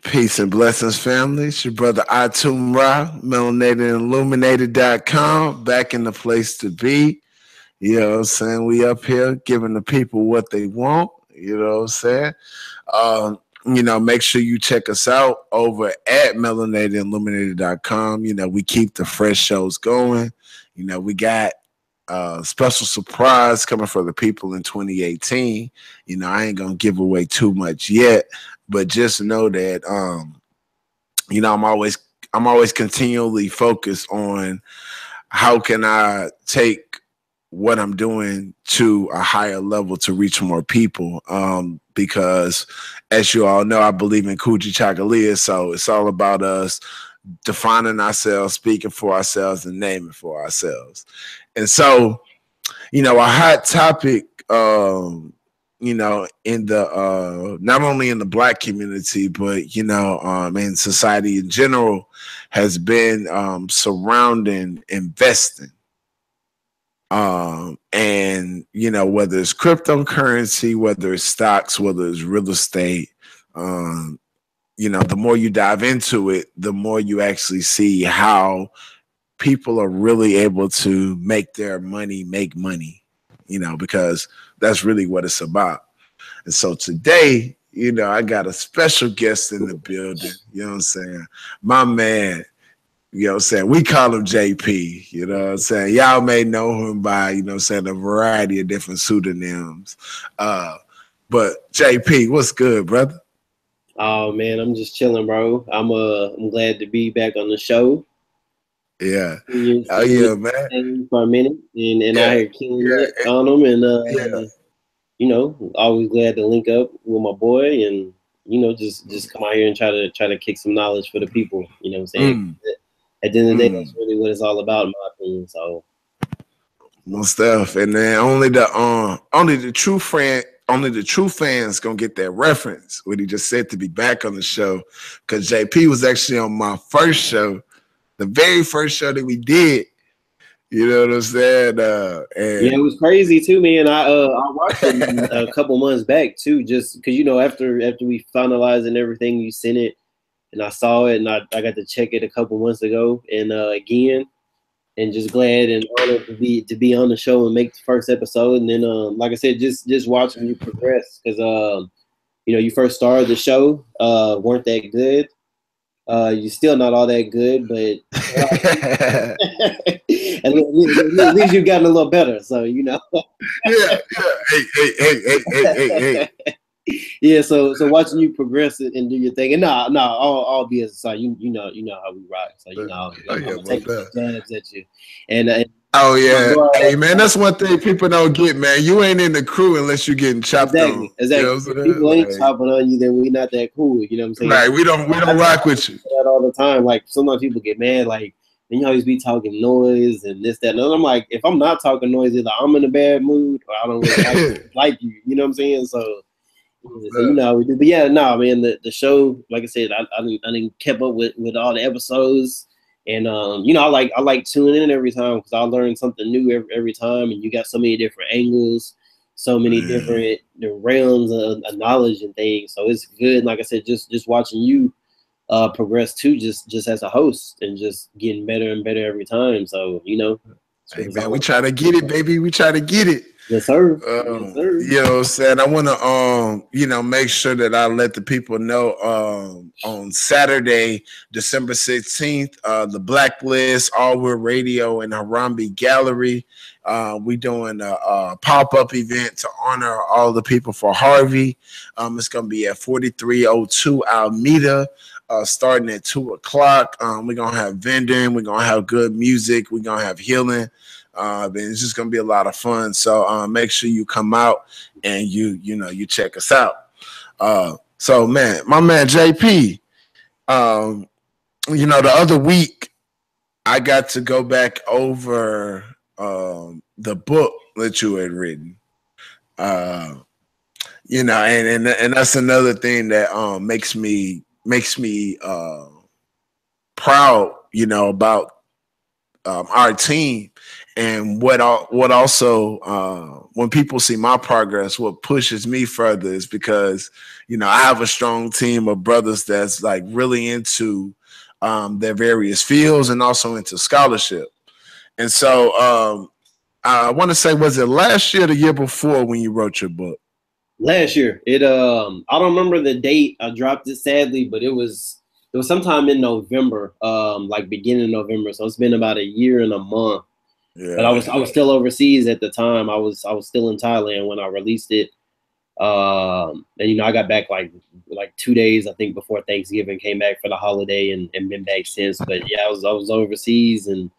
Peace and blessings, family. It's your brother Atum Ra, Melanated and Illuminated.com, back in the place to be. You know what I'm saying? We up here giving the people what they want. You know what I'm saying? Make sure you check us out over at Melanated and Illuminated.com. We keep the fresh shows going. We got special surprise coming for the people in 2018. I ain't gonna give away too much yet, but just know that I'm always continually focused on how can I take what I'm doing to a higher level to reach more people. Because as you all know, I believe in Kuji Chakalia, so it's all about us defining ourselves, speaking for ourselves, and naming for ourselves. And so, a hot topic, in the not only in the Black community, but in society in general, has been surrounding investing. And whether it's cryptocurrency, whether it's stocks, whether it's real estate, the more you dive into it, the more you actually see how people are really able to make their money make money, because that's really what it's about. And so today, I got a special guest in the building, you know what I'm saying? My man, you know what I'm saying? We call him JP, you know what I'm saying? Y'all may know him by, a variety of different pseudonyms. But JP, what's good, brother? Oh man, I'm just chilling, bro. I'm glad to be back on the show. Yeah. Oh yeah, man. For a minute, and I hear killing it on them, and always glad to link up with my boy, and just come out here and try to kick some knowledge for the people. You know what I'm saying? At the end of the day, that's really what it's all about, in my opinion. So, most stuff, and then only the true fans gonna get that reference. What he just said to be back on the show, because JP was actually on my first show. The very first show that we did, you know what I'm saying? And it was crazy too, man. I watched it a couple months back too, just because after we finalized and everything, you sent it, and I saw it, and I got to check it a couple months ago, and again, and just glad and honored to be on the show and make the first episode, and then like I said, just watching you progress, because you first started the show, weren't that good. You're still not all that good, but at least you've gotten a little better. So Yeah. Hey. Yeah. So watching you progress and do your thing, and all be as aside, you know how we rock. So I'm taking jabs at you, and oh yeah, hey man, that's one thing people don't get, man. You ain't in the crew unless you're getting chopped on. Exactly. You know if people ain't chopping on you, then we not that cool. You know what I'm saying? Right. We don't rock with you. That all the time. Like sometimes people get mad, like, and you always be talking noise and this, that, and I'm like, if I'm not talking noise, either I'm in a bad mood or I don't really like you. You know what I'm saying? So how we do. But yeah, no, man, the show, like I said, I didn't kept up with all the episodes. And I like tuning in every time because I learn something new every time, and you got so many different angles, so many different realms of knowledge and things. So it's good. Like I said, just watching you progress too, just as a host, and just getting better and better every time. So hey man, we try to get it, baby. We try to get it. Yes, sir. Yes, sir. You know what I'm saying? I want to, make sure that I let the people know on Saturday, December 16th, the Blacklist, All We're Radio in Harambe Gallery. We doing a pop-up event to honor all the people for Harvey. It's going to be at 4302 Alameda. Starting at 2:00. We're going to have vending. We're going to have good music. We're going to have healing. And it's just gonna be a lot of fun. So make sure you come out and you check us out. So man, my man JP, the other week I got to go back over the book that you had written. And that's another thing that makes me proud, about our team. And what also when people see my progress, what pushes me further is because, you know, I have a strong team of brothers that's like really into their various fields and also into scholarship. And so I want to say, was it last year or the year before when you wrote your book? Last year. I don't remember the date I dropped it, sadly, but it was sometime in November, like beginning of November. So it's been about a year and a month. Yeah. But I was still overseas at the time. I was still in Thailand when I released it. And you know, I got back like 2 days, I think, before Thanksgiving, came back for the holiday and been back since. But yeah, I was overseas, and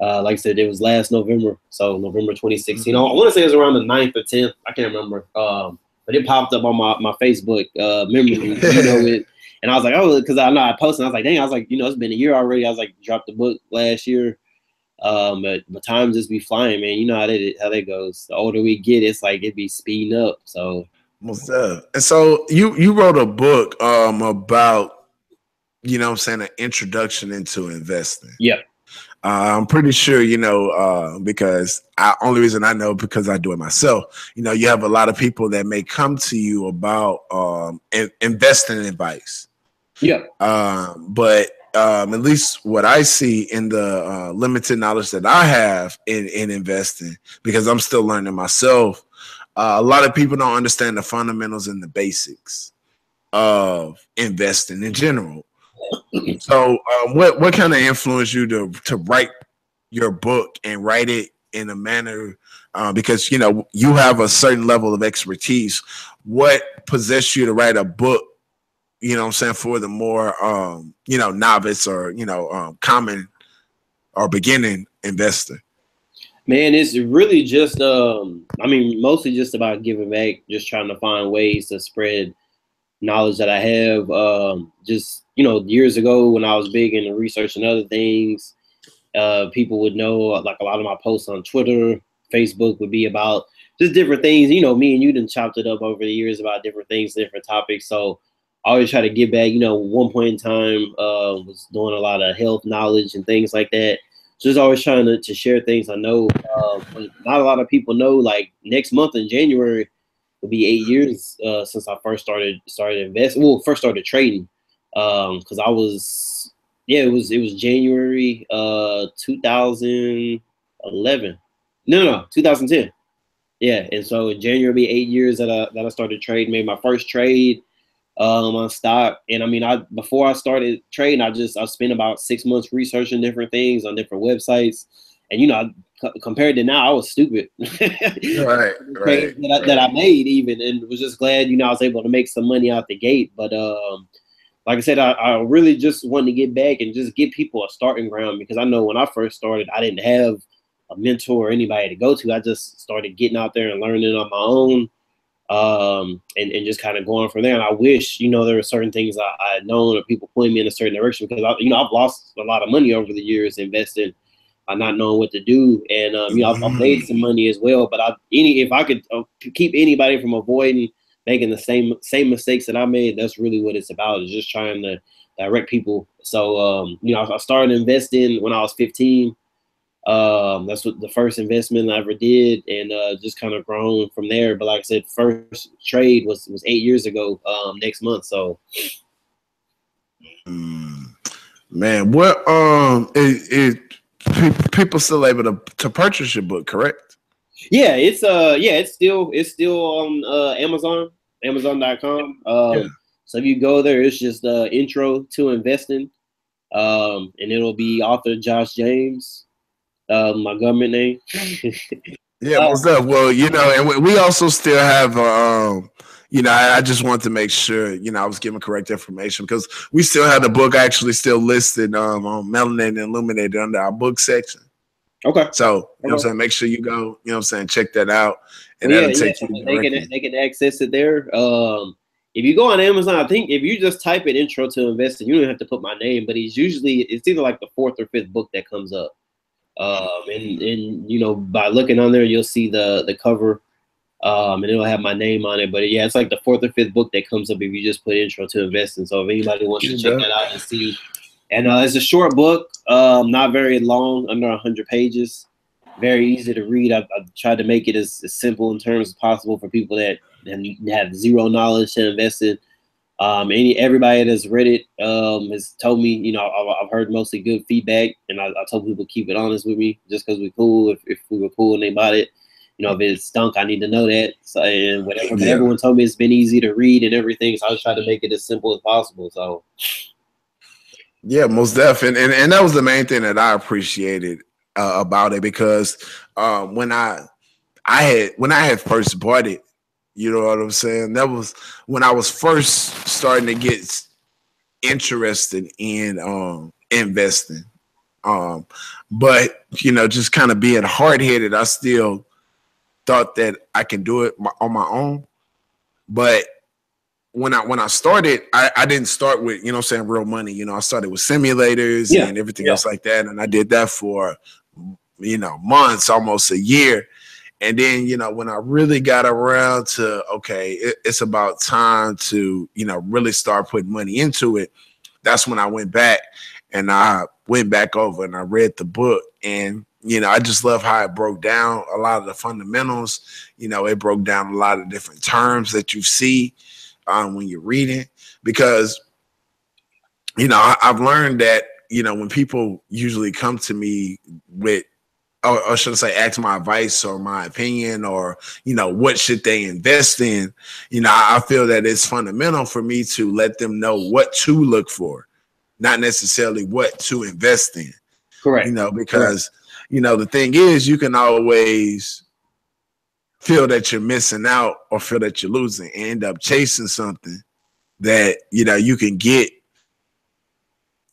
like I said, it was last November. So November 2016. I want to say it was around the 9th or 10th. I can't remember. But it popped up on my Facebook memories, you know it. And I was like, oh, because I know I posted. I was like, dang, I was like, you know, it's been a year already. I was like, dropped the book last year. But time just be flying, man. You know how that goes. The older we get, it's like it be speeding up. So most and so you wrote a book about, you know what I'm saying, an introduction into investing. Yeah. I'm pretty sure, you know, because only reason I know because I do it myself. You know, you have a lot of people that may come to you about investing advice. Yeah. But at least what I see in the limited knowledge that I have in investing, because I'm still learning myself, a lot of people don't understand the fundamentals and the basics of investing in general. So what kind of influenced you to write your book and write it in a manner, because, you know, you have a certain level of expertise. What possessed you to write a book, you know what I'm saying, for the more, you know, novice or, you know, common or beginning investor? Man, it's really just, I mean, mostly just about giving back, just trying to find ways to spread knowledge that I have. Just, you know, years ago when I was big into research and other things, people would know, like, a lot of my posts on Twitter, Facebook would be about just different things. You know, me and you done chopped it up over the years about different things, different topics. So I always try to give back. You know, one point in time, was doing a lot of health knowledge and things like that. Just always trying to share things I know. But not a lot of people know, like, next month in January will be 8 years since I first started investing. Well, first started trading, because I was, yeah, it was January 2011. No, 2010. Yeah, and so in January will be 8 years that I started trading. Made my first trade on stock, and I mean, before I started trading, I spent about 6 months researching different things on different websites, and you know, compared to now, I was stupid. Right. That I made even, and was just glad, you know, I was able to make some money out the gate. But like I said, I really just wanted to get back and just give people a starting ground, because I know when I first started, I didn't have a mentor or anybody to go to. I just started getting out there and learning on my own, and just kind of going from there. And I wish, you know, there were certain things I had known, or people pointing me in a certain direction, because I've lost a lot of money over the years investing, not knowing what to do. And you know, I've made some money as well. But if I could keep anybody from avoiding making the same mistakes that I made, that's really what it's about. Is just trying to direct people. So you know, I started investing when I was 15. That's what the first investment I ever did, and just kind of grown from there. But like I said, first trade was 8 years ago, next month. So Man, what people still able to purchase your book, correct? yeah, it's still on Amazon.com. Yeah. So if you go there, it's just Intro to Investing, and it'll be author Josh James, my government name. Yeah, most of. Well, you know, and we also still have, you know, I just want to make sure, you know, I was giving correct information, because we still have the book actually still listed on Melanated and Illuminated under our book section. Okay. So, you know what I'm saying, make sure you go, you know what I'm saying, check that out, and Yeah, that'll take you directly. they can access it there. If you go on Amazon, I think if you just type in Intro to Investing, you don't have to put my name, but it's either like the 4th or 5th book that comes up. And you know, by looking on there, you'll see the cover, and it'll have my name on it. But yeah, it's like the 4th or 5th book that comes up if you just put Intro to Investing. So if anybody wants to check that out and see, and it's a short book, not very long, under 100 pages. very easy to read. I've tried to make it as simple in terms as possible for people that have zero knowledge to invest in. Everybody that's read it has told me, you know, I've heard mostly good feedback, and I told people keep it honest with me, just because we're cool. If we were cool and they bought it, you know, if it stunk, I need to know that. So, and whatever. But everyone told me it's been easy to read and everything, so I was trying to make it as simple as possible. So, yeah, most definitely, and that was the main thing that I appreciated about it, because when I had first bought it, you know what I'm saying? That was when I was first starting to get interested in investing. But you know, just kind of being hard headed, I still thought that I can do it on my own. But when I started, I didn't start with, you know what I'm saying, real money. You know, I started with simulators and everything else like that. And I did that for, you know, months, almost a year. And then, you know, when I really got around to, okay, it's about time to, you know, really start putting money into it, that's when I went back and I went back over and I read the book. And, you know, I just love how it broke down a lot of the fundamentals. You know, it broke down a lot of different terms that you see when you're reading, because, you know, I've learned that, you know, when people usually come to me with, or should I say, ask my advice or my opinion, or, you know, what should they invest in? You know, I feel that it's fundamental for me to let them know what to look for, not necessarily what to invest in. correct. You know, because, you know, the thing is, you can always feel that you're missing out or feel that you're losing and end up chasing something that, you know, you can get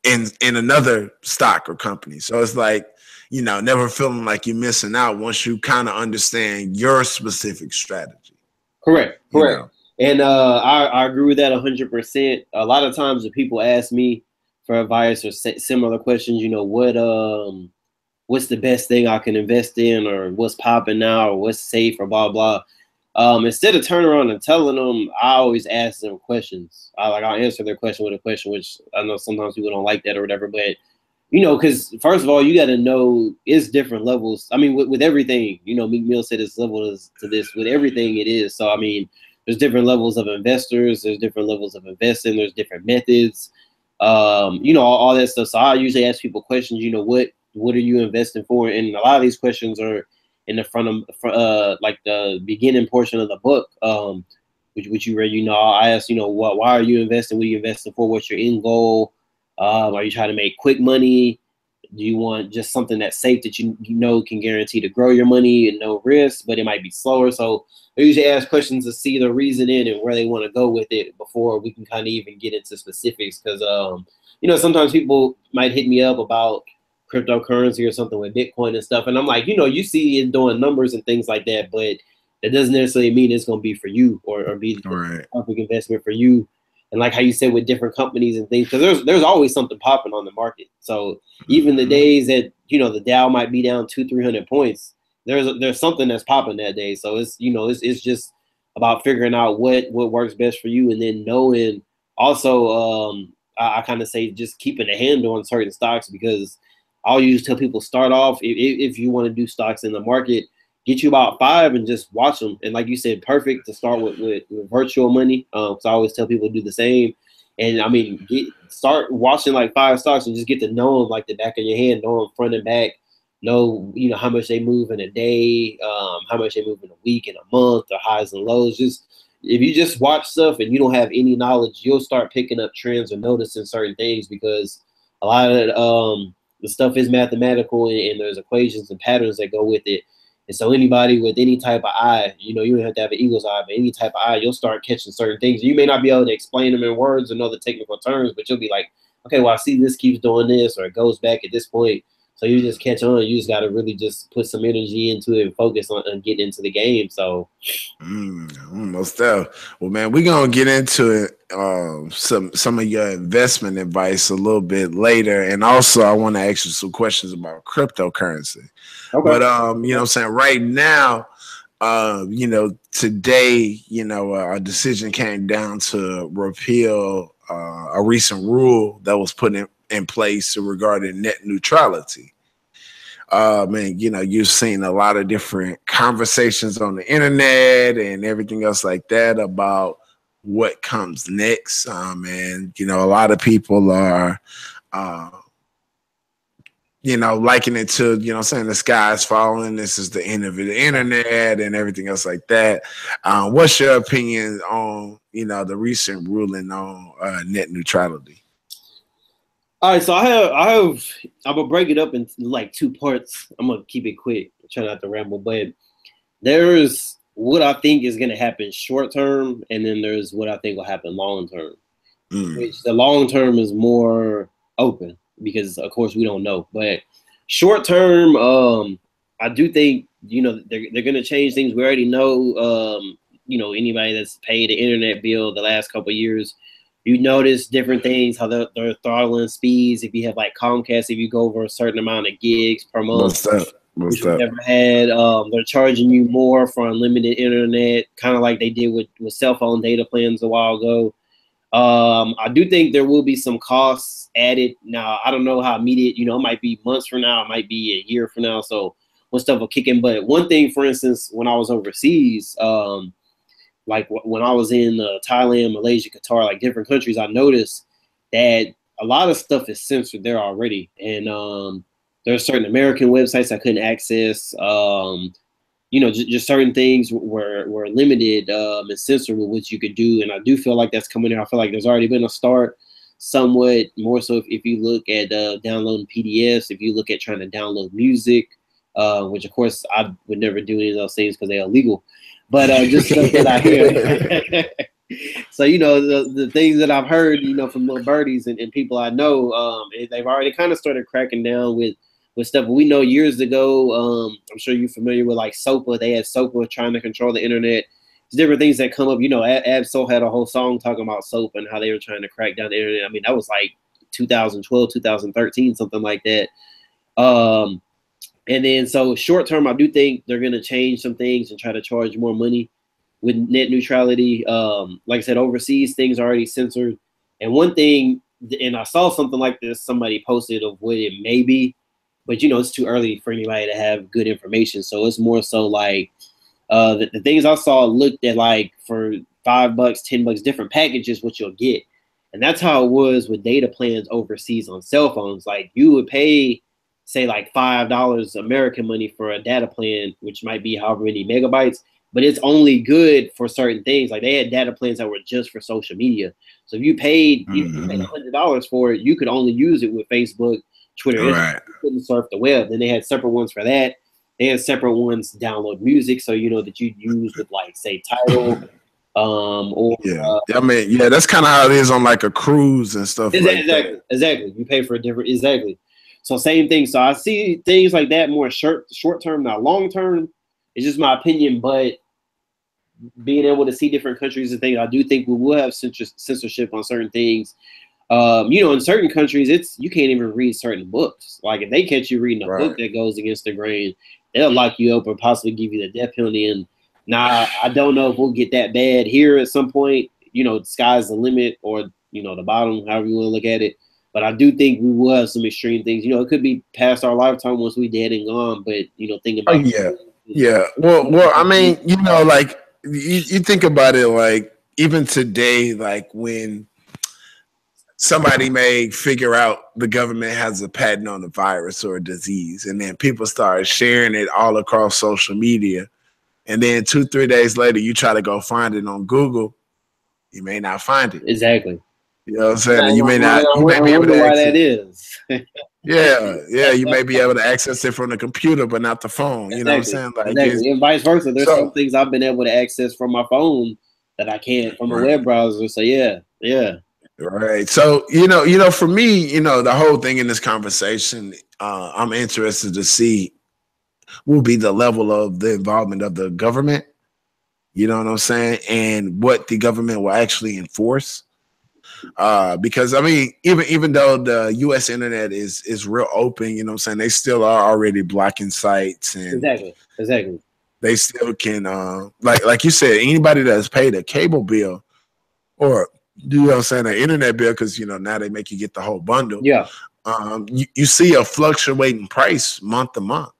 in another stock or company. So it's like, you know, never feeling like you're missing out once you kind of understand your specific strategy. Correct. You know? And I agree with that 100%. A lot of times when people ask me for advice or similar questions, you know, what's the best thing I can invest in, or what's popping now, or what's safe, or blah, blah. Instead of turning around and telling them, I always ask them questions. I'll answer their question with a question, which I know sometimes people don't like that or whatever, but you know, because first of all, you got to know it's different levels. I mean, with everything, you know, Meek Mill said it's levels to this. With everything, it is. So I mean, there's different levels of investors. There's different levels of investing. There's different methods. You know, all that stuff. So I usually ask people questions. You know, what are you investing for? And a lot of these questions are in the front of like the beginning portion of the book, which you read. You know, I ask, you know, why are you investing? What are you investing for? What's your end goal? Are you trying to make quick money? Do you want just something that's safe that you know can guarantee to grow your money and no risk, but it might be slower? So I usually ask questions to see the reason in and where they want to go with it before we can kind of even get into specifics. Because you know, sometimes people might hit me up about cryptocurrency or something with Bitcoin and stuff, and I'm like, you know, you see it doing numbers and things like that, but that doesn't necessarily mean it's going to be for you or be the perfect investment for you. And like how you said with different companies and things, because there's always something popping on the market. So even the days that, you know, the Dow might be down 200-300 points, there's something that's popping that day. So it's, you know, it's just about figuring out what works best for you, and then knowing also I kind of say just keeping a handle on certain stocks, because I'll usually tell people start off if you want to do stocks in the market, get you about 5 and just watch them. And like you said, perfect to start with virtual money. Because I always tell people to do the same. And I mean, start watching like 5 stocks and just get to know them like the back of your hand, know them front and back, know, you know, how much they move in a day, how much they move in a week, in a month, the highs and lows. Just if you just watch stuff and you don't have any knowledge, you'll start picking up trends or noticing certain things, because a lot of the stuff is mathematical, and there's equations and patterns that go with it. And so anybody with any type of eye, you know, you don't have to have an eagle's eye, but any type of eye, you'll start catching certain things. You may not be able to explain them in words or know the technical terms, but you'll be like, okay, well, I see this keeps doing this, or it goes back at this point. So you just catch on. You just got to really just put some energy into it and focus on and get into the game. So, most definitely. Well, man, we're gonna get into it, some of your investment advice a little bit later, and also I want to ask you some questions about cryptocurrency. okay. But you know what I'm saying, right now, you know, today, you know, a decision came down to repeal a recent rule that was put in place regarding net neutrality. man, you know, you've seen a lot of different conversations on the internet and everything else like that about what comes next. And, you know, a lot of people are, you know, liking it to, you know, saying the sky is falling. This is the end of the internet and everything else like that. What's your opinion on, you know, the recent ruling on net neutrality? All right, so I'm gonna break it up into like two parts. I'm gonna keep it quick, try not to ramble, but there's what I think is gonna happen short term, and then there's what I think will happen long term. Which the long term is more open because of course we don't know. But short term, I do think, you know, they're gonna change things. We already know, you know, anybody that's paid an internet bill the last couple of years, you notice different things, how they're throttling speeds. If you have like Comcast, if you go over a certain amount of gigs per month, which we've never had, they're charging you more for unlimited internet, kind of like they did with cell phone data plans a while ago. I do think there will be some costs added. Now, I don't know how immediate, you know, it might be months from now, it might be a year from now. So what stuff will kick in. But one thing, for instance, when I was overseas, like when I was in Thailand, Malaysia, Qatar, like different countries, I noticed that a lot of stuff is censored there already. And there are certain American websites I couldn't access. You know, just certain things were limited and censored with what you could do. And I do feel like that's coming in. I feel like there's already been a start somewhat more so if you look at downloading PDFs, if you look at trying to download music, which of course I would never do any of those things because they're illegal. But just stuff that I hear. So, you know, the things that I've heard, you know, from little birdies and people I know, they've already kind of started cracking down with stuff. We know years ago, I'm sure you're familiar with like SOPA. They had SOPA trying to control the internet. There's different things that come up. You know, Absol had a whole song talking about SOPA and how they were trying to crack down the internet. I mean, that was like 2012, 2013, something like that. And then so short term, I do think they're going to change some things and try to charge more money with net neutrality. Like I said, overseas, things are already censored. And one thing, and I saw something like this, somebody posted of what it may be, but, you know, it's too early for anybody to have good information. So it's more so like the things I saw looked at like for $5, $10, different packages, what you'll get. And that's how it was with data plans overseas on cell phones. Like you would pay, say like $5 American money for a data plan, which might be however many megabytes, but it's only good for certain things. Like they had data plans that were just for social media. So if you paid $100 for it, you could only use it with Facebook, Twitter. Right. You couldn't surf the web. Then they had separate ones for that. They had separate ones to download music, so you know that you'd use with like say Tidal. I mean, yeah, that's kind of how it is on like a cruise and stuff. Exactly. You pay for a different So same thing. So I see things like that more short term. Now long term, it's just my opinion, but being able to see different countries and things, I do think we will have censorship on certain things. You know, in certain countries, you can't even read certain books. Like if they catch you reading a book that goes against the grain, they'll lock you up or possibly give you the death penalty. And now I don't know if we'll get that bad here at some point. You know, the sky's the limit, or you know, the bottom, however you want to look at it. But I do think we will have some extreme things. You know, it could be past our lifetime once we dead and gone. But you know, think about Well, I mean, you know, like you think about it, like even today, like when somebody may figure out the government has a patent on a virus or a disease, and then people start sharing it all across social media, and then 2-3 days later, you try to go find it on Google, you may not find it. Exactly. You know what I'm saying? You may not. You may be able to access. Why that is. Yeah. You may be able to access it from the computer, but not the phone. You know what I'm saying? Like, and vice versa. There's some things I've been able to access from my phone that I can't from a web browser. So yeah. Right. So you know, for me, you know, the whole thing in this conversation, I'm interested to see will be the level of the involvement of the government. You know what I'm saying, and what the government will actually enforce. Because I mean, even though the U.S. internet is real open, you know what I'm saying, they still are already blocking sites, and exactly. They still can, like you said, anybody that's paid a cable bill or you know what I'm saying, an internet bill, because you know now they make you get the whole bundle. Yeah. you see a fluctuating price month to month.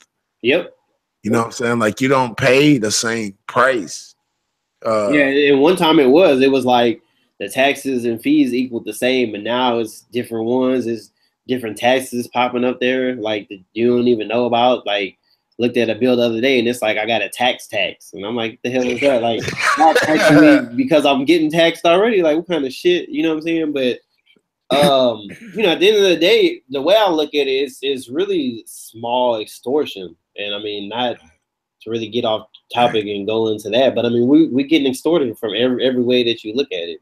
Yep. You know what I'm saying? Like you don't pay the same price. Yeah, and one time it was like the taxes and fees equaled the same, but now it's different ones. It's different taxes popping up there, like that you don't even know about. Like, looked at a bill the other day, and it's like I got a tax, and I'm like, the hell is that? Like, not taxing me because I'm getting taxed already. Like, what kind of shit? You know what I'm saying? But you know, at the end of the day, the way I look at it is really small extortion, and I mean, not to really get off topic and go into that, but I mean, we're getting extorted from every way that you look at it.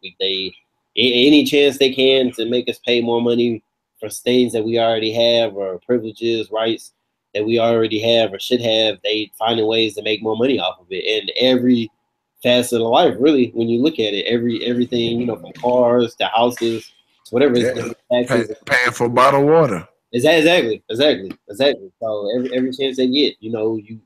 Any chance they can to make us pay more money for things that we already have, or privileges, rights that we already have or should have, they finding ways to make more money off of it. And every facet of life, really, when you look at it, everything, you know, from cars to houses to whatever, Yeah. taxes, Paying for bottled water. Exactly. So every chance they get, you know, you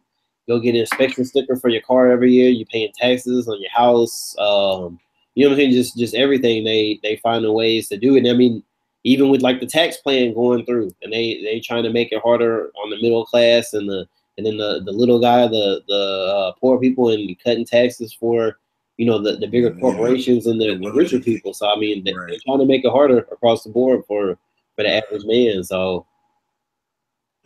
go get an inspection sticker for your car every year. You're paying taxes on your house. You know what I'm saying? Just everything they find ways to do it. And I mean, even with like the tax plan going through, and they trying to make it harder on the middle class and then the little guy, the poor people, and cutting taxes for, you know, the bigger corporations and the richer people. So I mean, they're trying to make it harder across the board for the average man. So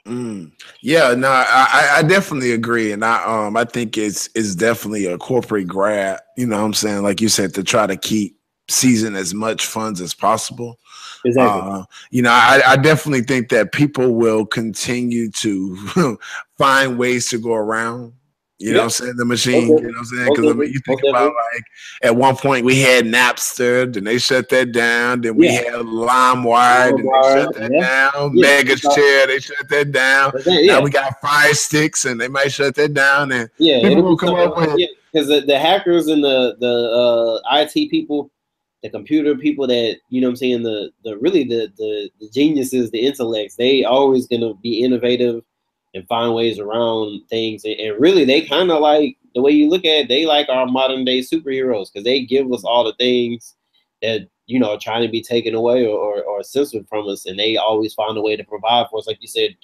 yeah, no, I definitely agree, and I think it's definitely a corporate grab. You know what I'm saying? Like you said, to try to keep seizing as much funds as possible. exactly. You know, I definitely think that people will continue to find ways to go around. You know what I'm saying? The machine, you know what I'm saying? Because I mean, you think about like at one point we had Napster, then they shut that down. Then we had LimeWire, then they shut that down. Mega Share, they shut that down. Now we got Fire Sticks, and they might shut that down. And people will come up with because the hackers and the IT people, the computer people that, you know what I'm saying, the really the geniuses, the intellects, they always gonna be innovative and find ways around things. And really, they kind of like, the way you look at it, they like our modern day superheroes, because they give us all the things that, you know, are trying to be taken away or censored from us, and they always find a way to provide for us. Like you said,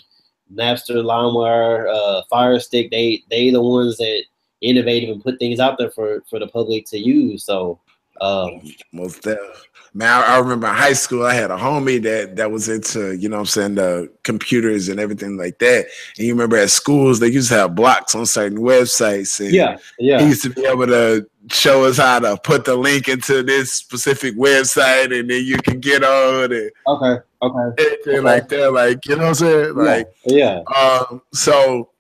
Napster, LimeWire, Fire Stick, they the ones that innovative and put things out there for the public to use. So most definitely. Man, I remember in high school, I had a homie that was into, you know what I'm saying, the computers and everything like that. And you remember at schools, they used to have blocks on certain websites. And he used to be able to show us how to put the link into this specific website, and then you can get on it. Anything like that. Like, you know what I'm saying? Like, so,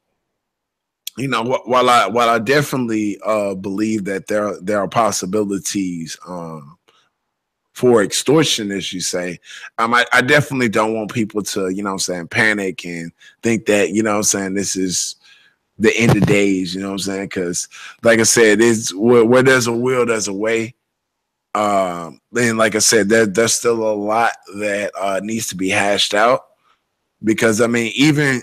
you know, while I definitely believe that there are possibilities for extortion, as you say, I definitely don't want people to, you know what I'm saying, panic and think that, you know what I'm saying, this is the end of days, you know what I'm saying? Because, like I said, it's where there's a will, there's a way. Then, like I said, there's still a lot that needs to be hashed out, because I mean, even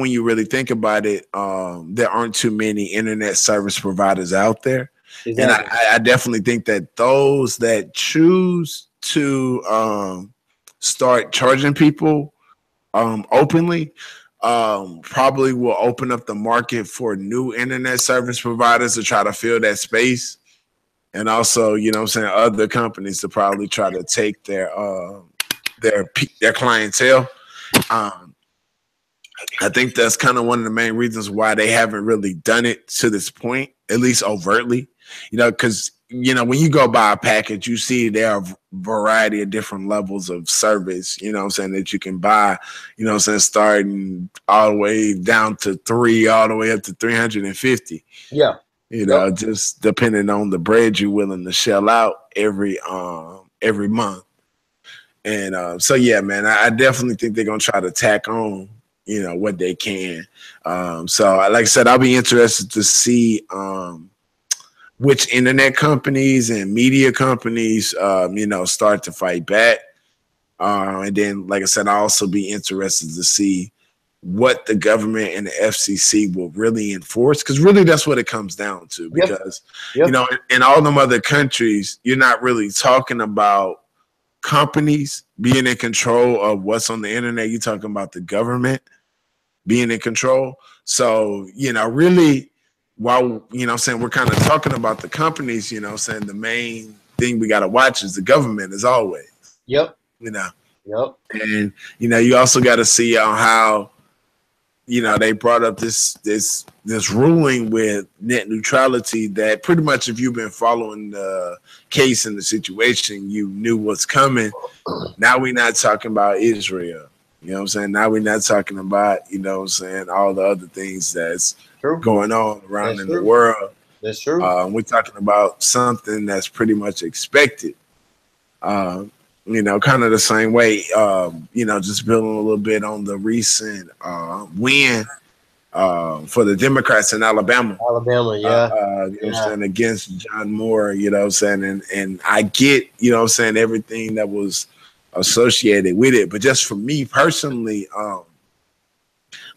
when you really think about it, there aren't too many internet service providers out there. Exactly. And I definitely think that those that choose to start charging people openly probably will open up the market for new internet service providers to try to fill that space. And also, you know what I'm saying, other companies to probably try to take their clientele. I think that's kind of one of the main reasons why they haven't really done it to this point, at least overtly. You know, because, you know, when you go buy a package, you see there are a variety of different levels of service, you know what I'm saying, that you can buy, you know what I'm saying, starting all the way down to 3, all the way up to 350. Yeah. You know, just depending on the bread you're willing to shell out every month. And so, yeah, man, I definitely think they're going to try to tack on, you know, what they can. So, like I said, I'll be interested to see which internet companies and media companies, you know, start to fight back. And then, like I said, I'll also be interested to see what the government and the FCC will really enforce, because really that's what it comes down to. Because, you know, in all them other countries, you're not really talking about companies being in control of what's on the internet. You're talking about the government being in control. So, really, while, I'm saying, we're kind of talking about the companies, saying the main thing we got to watch is the government, as always. Yep. Yep. And, you also got to see how, they brought up this ruling with net neutrality that pretty much, if you've been following the case and the situation, you knew what's coming. Now we're not talking about Israel. You know what I'm saying? Now we're not talking about, all the other things that's going on around the world. That's true. We're talking about something that's pretty much expected. Kind of the same way, just building a little bit on the recent win for the Democrats in Alabama. Against John Moore, and I get, everything that was associated with it. But just for me personally,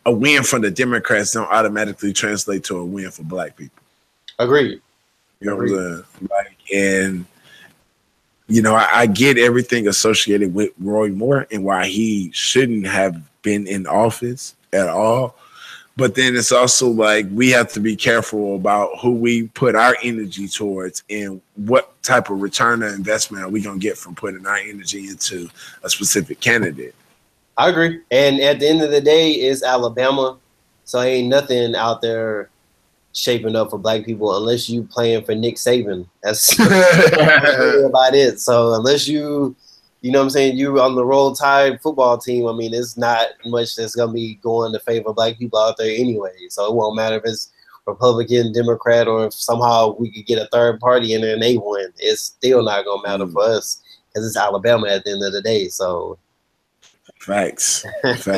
a win for the Democrats don't automatically translate to a win for Black people. Agreed. What I'm saying? And I get everything associated with Roy Moore and why he shouldn't have been in office at all. But then it's also we have to be careful about who we put our energy towards and what type of return on investment are we going to get from putting our energy into a specific candidate. I agree. And at the end of the day, it's Alabama. So ain't nothing out there shaping up for Black people unless you playing for Nick Saban. That's really about it. So unless you on the Roll Tide football team, it's not much that's going to be going to favor Black people out there anyway. So it won't matter if it's Republican, Democrat, or if somehow we could get a third party in there and they win. It's still not going to matter for us because it's Alabama at the end of the day. So facts. That's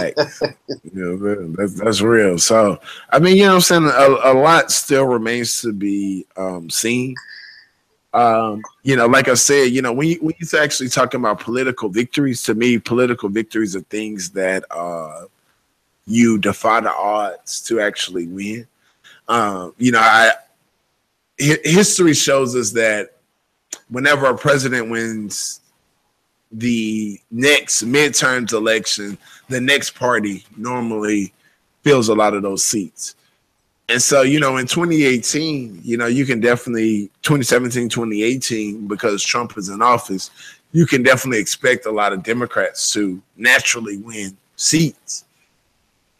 real. So, a lot still remains to be seen. Like I said, when you actually talking about political victories, to me, political victories are things that you defy the odds to actually win. History shows us that whenever a president wins the next midterms election, the next party normally fills a lot of those seats. And so, in 2018, you can definitely 2017, 2018, because Trump is in office, you can definitely expect a lot of Democrats to naturally win seats.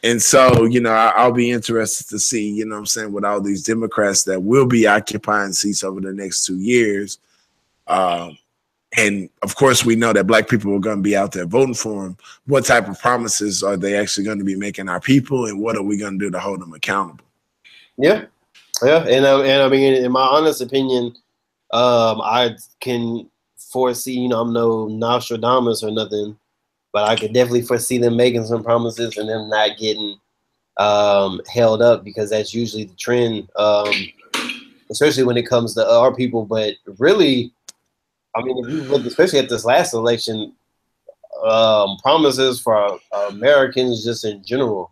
And so, I'll be interested to see, with all these Democrats that will be occupying seats over the next 2 years. And of course, we know that Black people are going to be out there voting for him. What type of promises are they actually going to be making our people? And what are we going to do to hold them accountable? Yeah. And in my honest opinion, I can foresee, I'm no Nostradamus or nothing, but I could definitely foresee them making some promises and them not getting held up, because that's usually the trend, especially when it comes to our people. But really, if you look, especially at this last election, promises for Americans just in general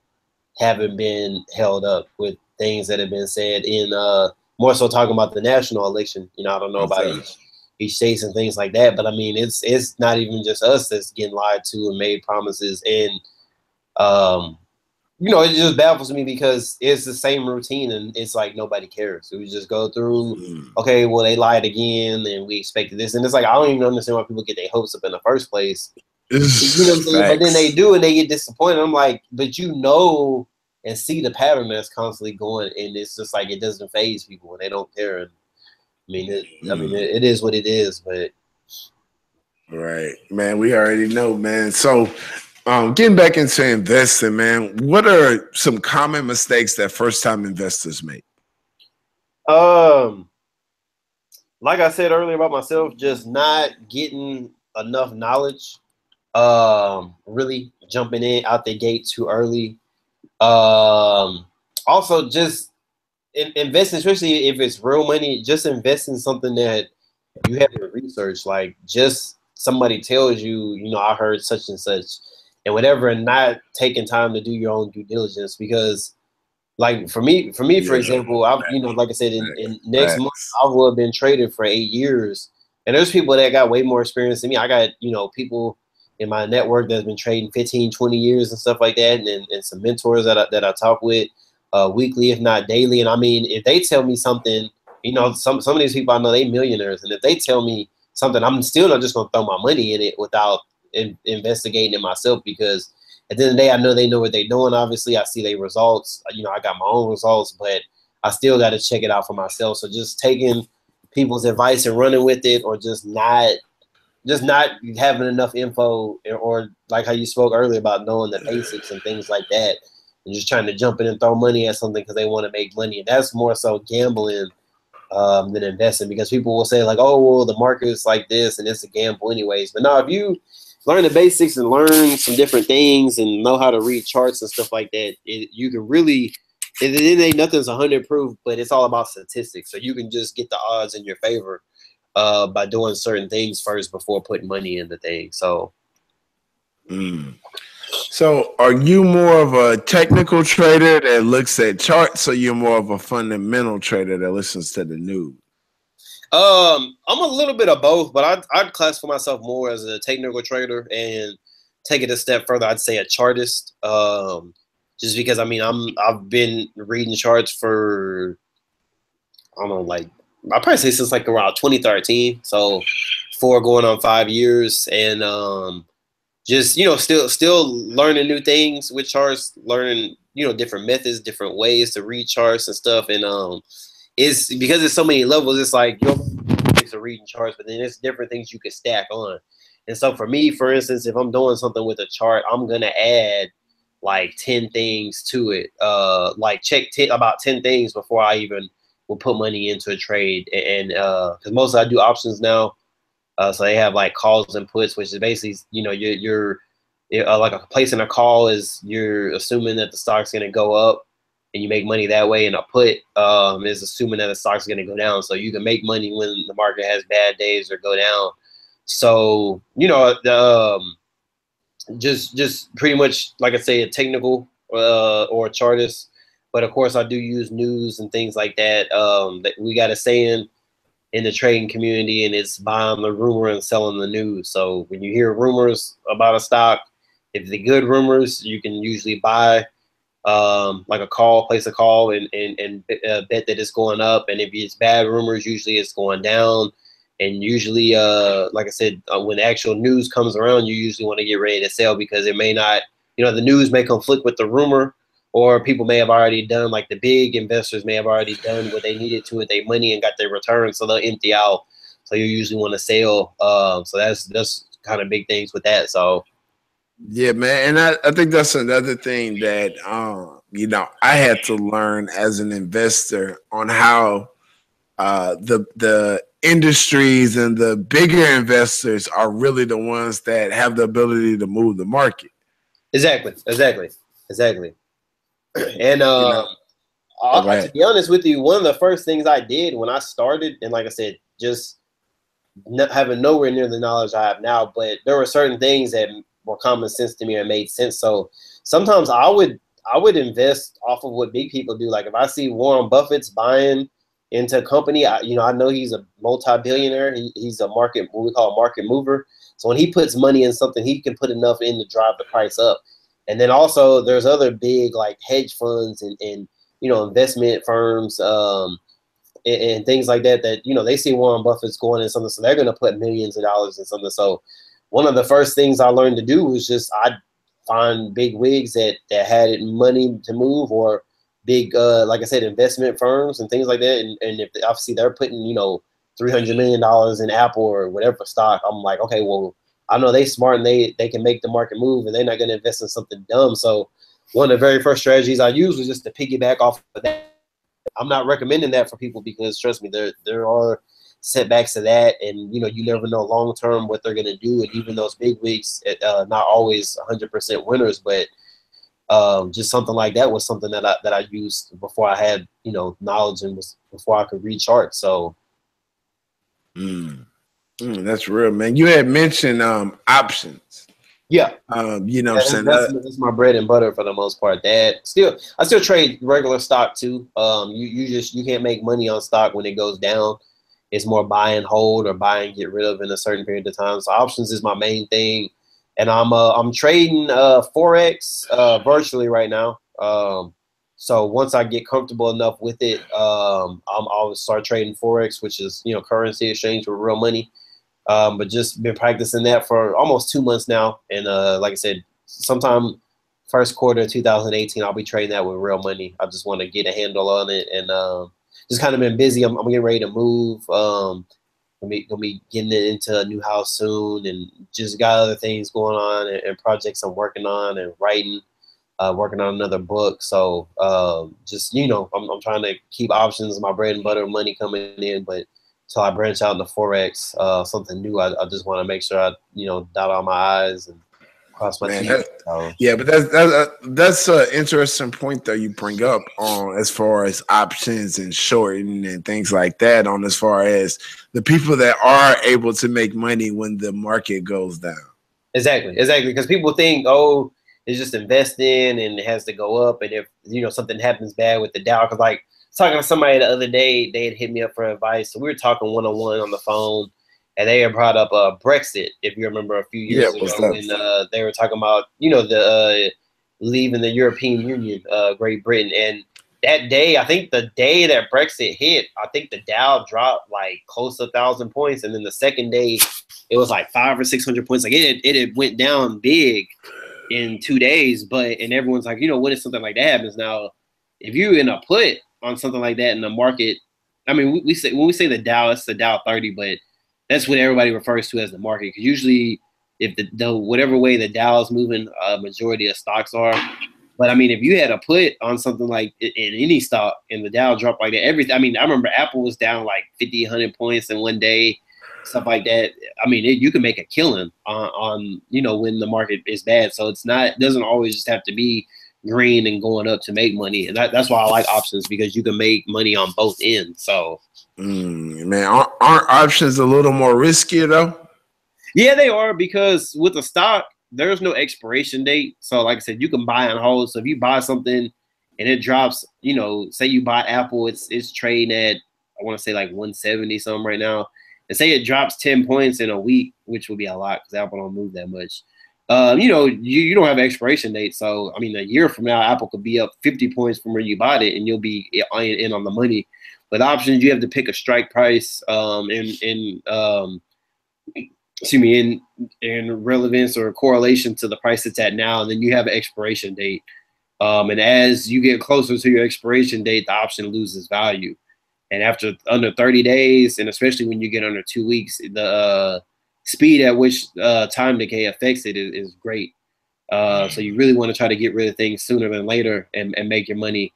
haven't been held up, with things that have been said in more so talking about the national election. I don't know about each state and things like that, but it's not even just us that's getting lied to and made promises. And it just baffles me because it's the same routine and it's like nobody cares. So we just go through, okay, well, they lied again and we expected this. And it's like, I don't even understand why people get their hopes up in the first place. You know what I'm saying? But then they do and they get disappointed. I'm like, but and see the pattern that's constantly going, and it's just like it doesn't faze people and they don't care. And it is what it is. But right, man, we already know, man. So getting back into investing, man, what are some common mistakes that first-time investors make? Like I said earlier about myself, just not getting enough knowledge, really jumping in out the gate too early. Also just invest, especially if it's real money, just invest in something that you haven't researched. Like, just somebody tells you, I heard such and such and whatever, and not taking time to do your own due diligence. Because like for me, for example, I've, like I said, in next month, I will have been traded for 8 years. And there's people that got way more experience than me. I got, you know, people in my network that's been trading 15, 20 years and stuff like that, and some mentors that I talk with weekly, if not daily. And I mean, if they tell me something, you know, some of these people I know, they millionaires, and if they tell me something, I'm still not just gonna throw my money in it without investigating it myself, because at the end of the day, I know they know what they're doing. Obviously, I see their results. You know, I got my own results, but I still got to check it out for myself. So just taking people's advice and running with it, or just not having enough info, or like how you spoke earlier about knowing the basics and things like that, and just trying to jump in and throw money at something because they want to make money. And that's more so gambling than investing, because people will say like, oh, well, the market's like this and it's a gamble anyways. But no, if you learn the basics and learn some different things and know how to read charts and stuff like that, you can really, it ain't nothing's 100 proof, but it's all about statistics. So you can just get the odds in your favor by doing certain things first before putting money into things. So, So are you more of a technical trader that looks at charts, or you're more of a fundamental trader that listens to the news? I'm a little bit of both, but I'd classify myself more as a technical trader, and take it a step further, I'd say a chartist. Just because, I mean, I've been reading charts for, I don't know, like, I'll probably say since like around 2013. So 4 going on 5 years, and just, you know, still learning new things with charts, learning, you know, different methods, different ways to read charts and stuff. And it's because there's so many levels. It's like you're reading charts, but then there's different things you can stack on. And so for me, for instance, if I'm doing something with a chart, I'm gonna add like 10 things to it. Like check about 10 things before I even will put money into a trade. And because most I do options now, so they have like calls and puts, which is basically, you know, you're like a placing a call is you're assuming that the stock's gonna go up, and you make money that way. And a put is assuming that the stock's going to go down. So you can make money when the market has bad days or go down. So, you know, just pretty much, like I say, a technical or a chartist. But of course, I do use news and things like that. That we got a saying in the trading community, and it's buying the rumor and selling the news. So when you hear rumors about a stock, if they're good rumors, you can usually buy like a call, place a call, and bet that it's going up. And if it's bad rumors, usually it's going down. And usually, like I said, when actual news comes around, you usually want to get ready to sell, because it may not, you know, the news may conflict with the rumor, or people may have already done, like the big investors may have already done what they needed to with their money and got their return, so they'll empty out. So you usually want to sell. So that's kind of big things with that. So. Yeah, man. And I think that's another thing that, you know, I had to learn as an investor on how the industries and the bigger investors are really the ones that have the ability to move the market. Exactly. And You know? to be honest with you, one of the first things I did when I started, and like I said, just not having nowhere near the knowledge I have now, but there were certain things that were common sense to me and made sense. So sometimes I would invest off of what big people do. Like if I see Warren Buffett's buying into a company, I know he's a multi-billionaire. He's a what we call a market mover. So when he puts money in something, he can put enough in to drive the price up. And then also there's other big like hedge funds and you know, investment firms and things like that, you know, they see Warren Buffett's going in something, so they're going to put millions of dollars in something. So one of the first things I learned to do was just I'd find big wigs that had money to move, or big, like I said, investment firms and things like that. And if obviously they're putting, you know, $300 million in Apple or whatever stock, I'm like, okay, well, I know they smart and they can make the market move, and they're not going to invest in something dumb. So one of the very first strategies I used was just to piggyback off of that. I'm not recommending that for people, because trust me, there are setbacks to that, and you know, you never know long term what they're gonna do. And even those big wigs, not always 100% winners, but just something like that was something that I used before I had, you know, knowledge, and before I could read charts. So that's real, man. You had mentioned options. Yeah. You know what I'm saying? That's my bread and butter for the most part. I still trade regular stock too. You can't make money on stock when it goes down. It's more buy and hold or buy and get rid of in a certain period of time. So options is my main thing, and I'm trading forex virtually right now. So once I get comfortable enough with it, I'll start trading forex, which is currency exchange with real money. But just been practicing that for almost 2 months now, and like I said, sometime first quarter 2018, I'll be trading that with real money. I just want to get a handle on it, and just kind of been busy. I'm getting ready to move. Gonna be getting into a new house soon, and just got other things going on and projects I'm working on and writing. Working on another book. So just I'm trying to keep options, my bread and butter money coming in, but till I branch out into forex, something new, I just want to make sure I dot all my I's and cross my T's. Yeah, but that's an interesting point that you bring up on as far as options and shorting and things like that, on as far as the people that are able to make money when the market goes down. Exactly. Because people think, oh, it's just investing and it has to go up, and if something happens bad with the Dow, because like talking to somebody the other day, they had hit me up for advice. So we were talking one-on-one on the phone, and they had brought up Brexit, if you remember a few years ago, when they were talking about the leaving the European Union, Great Britain. And that day, I think the day that Brexit hit, I think the Dow dropped like close to 1,000 points, and then the second day it was like 500 or 600 points. Like it went down big in 2 days, and everyone's like, what if something like that happens? Now, if you're in a put on something like that in the market, I mean, we say when we say the Dow, it's the Dow 30, but that's what everybody refers to as the market. Because usually, if the whatever way the Dow is moving, majority of stocks are. But I mean, if you had a put on something like in any stock and the Dow dropped like that, everything. I mean, I remember Apple was down like 50, 100 points in one day, stuff like that. I mean, you can make a killing on when the market is bad. So it doesn't always just have to be green and going up to make money, and that's why I like options, because you can make money on both ends. So man, aren't options a little more riskier though? Yeah, they are, because with a stock there's no expiration date. So like I said, you can buy and hold. So if you buy something and it drops, say you buy Apple, it's trading at, I want to say like 170 something right now, and say it drops 10 points in a week, which will be a lot because Apple don't move that much. You don't have an expiration date. So, I mean, a year from now, Apple could be up 50 points from where you bought it, and you'll be in on the money. With options, you have to pick a strike price in relevance or correlation to the price it's at now, and then you have an expiration date. And as you get closer to your expiration date, the option loses value. And after under 30 days, and especially when you get under 2 weeks, the speed at which time decay affects it is great. So you really want to try to get rid of things sooner than later and make your money.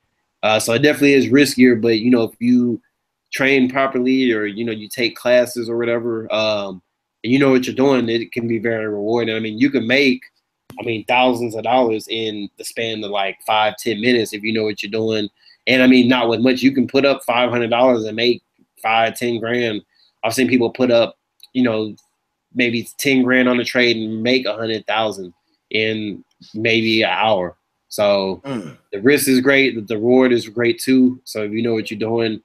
So it definitely is riskier, but if you train properly, or you take classes or whatever, and you know what you're doing, it can be very rewarding. I mean, you can make thousands of dollars in the span of like 5-10 minutes if you know what you're doing. And I mean, not with much. You can put up $500 and make 5-10 grand. I've seen people put up, maybe 10 grand on the trade and make 100,000 in maybe an hour. So the risk is great. The reward is great too. So if you know what you're doing,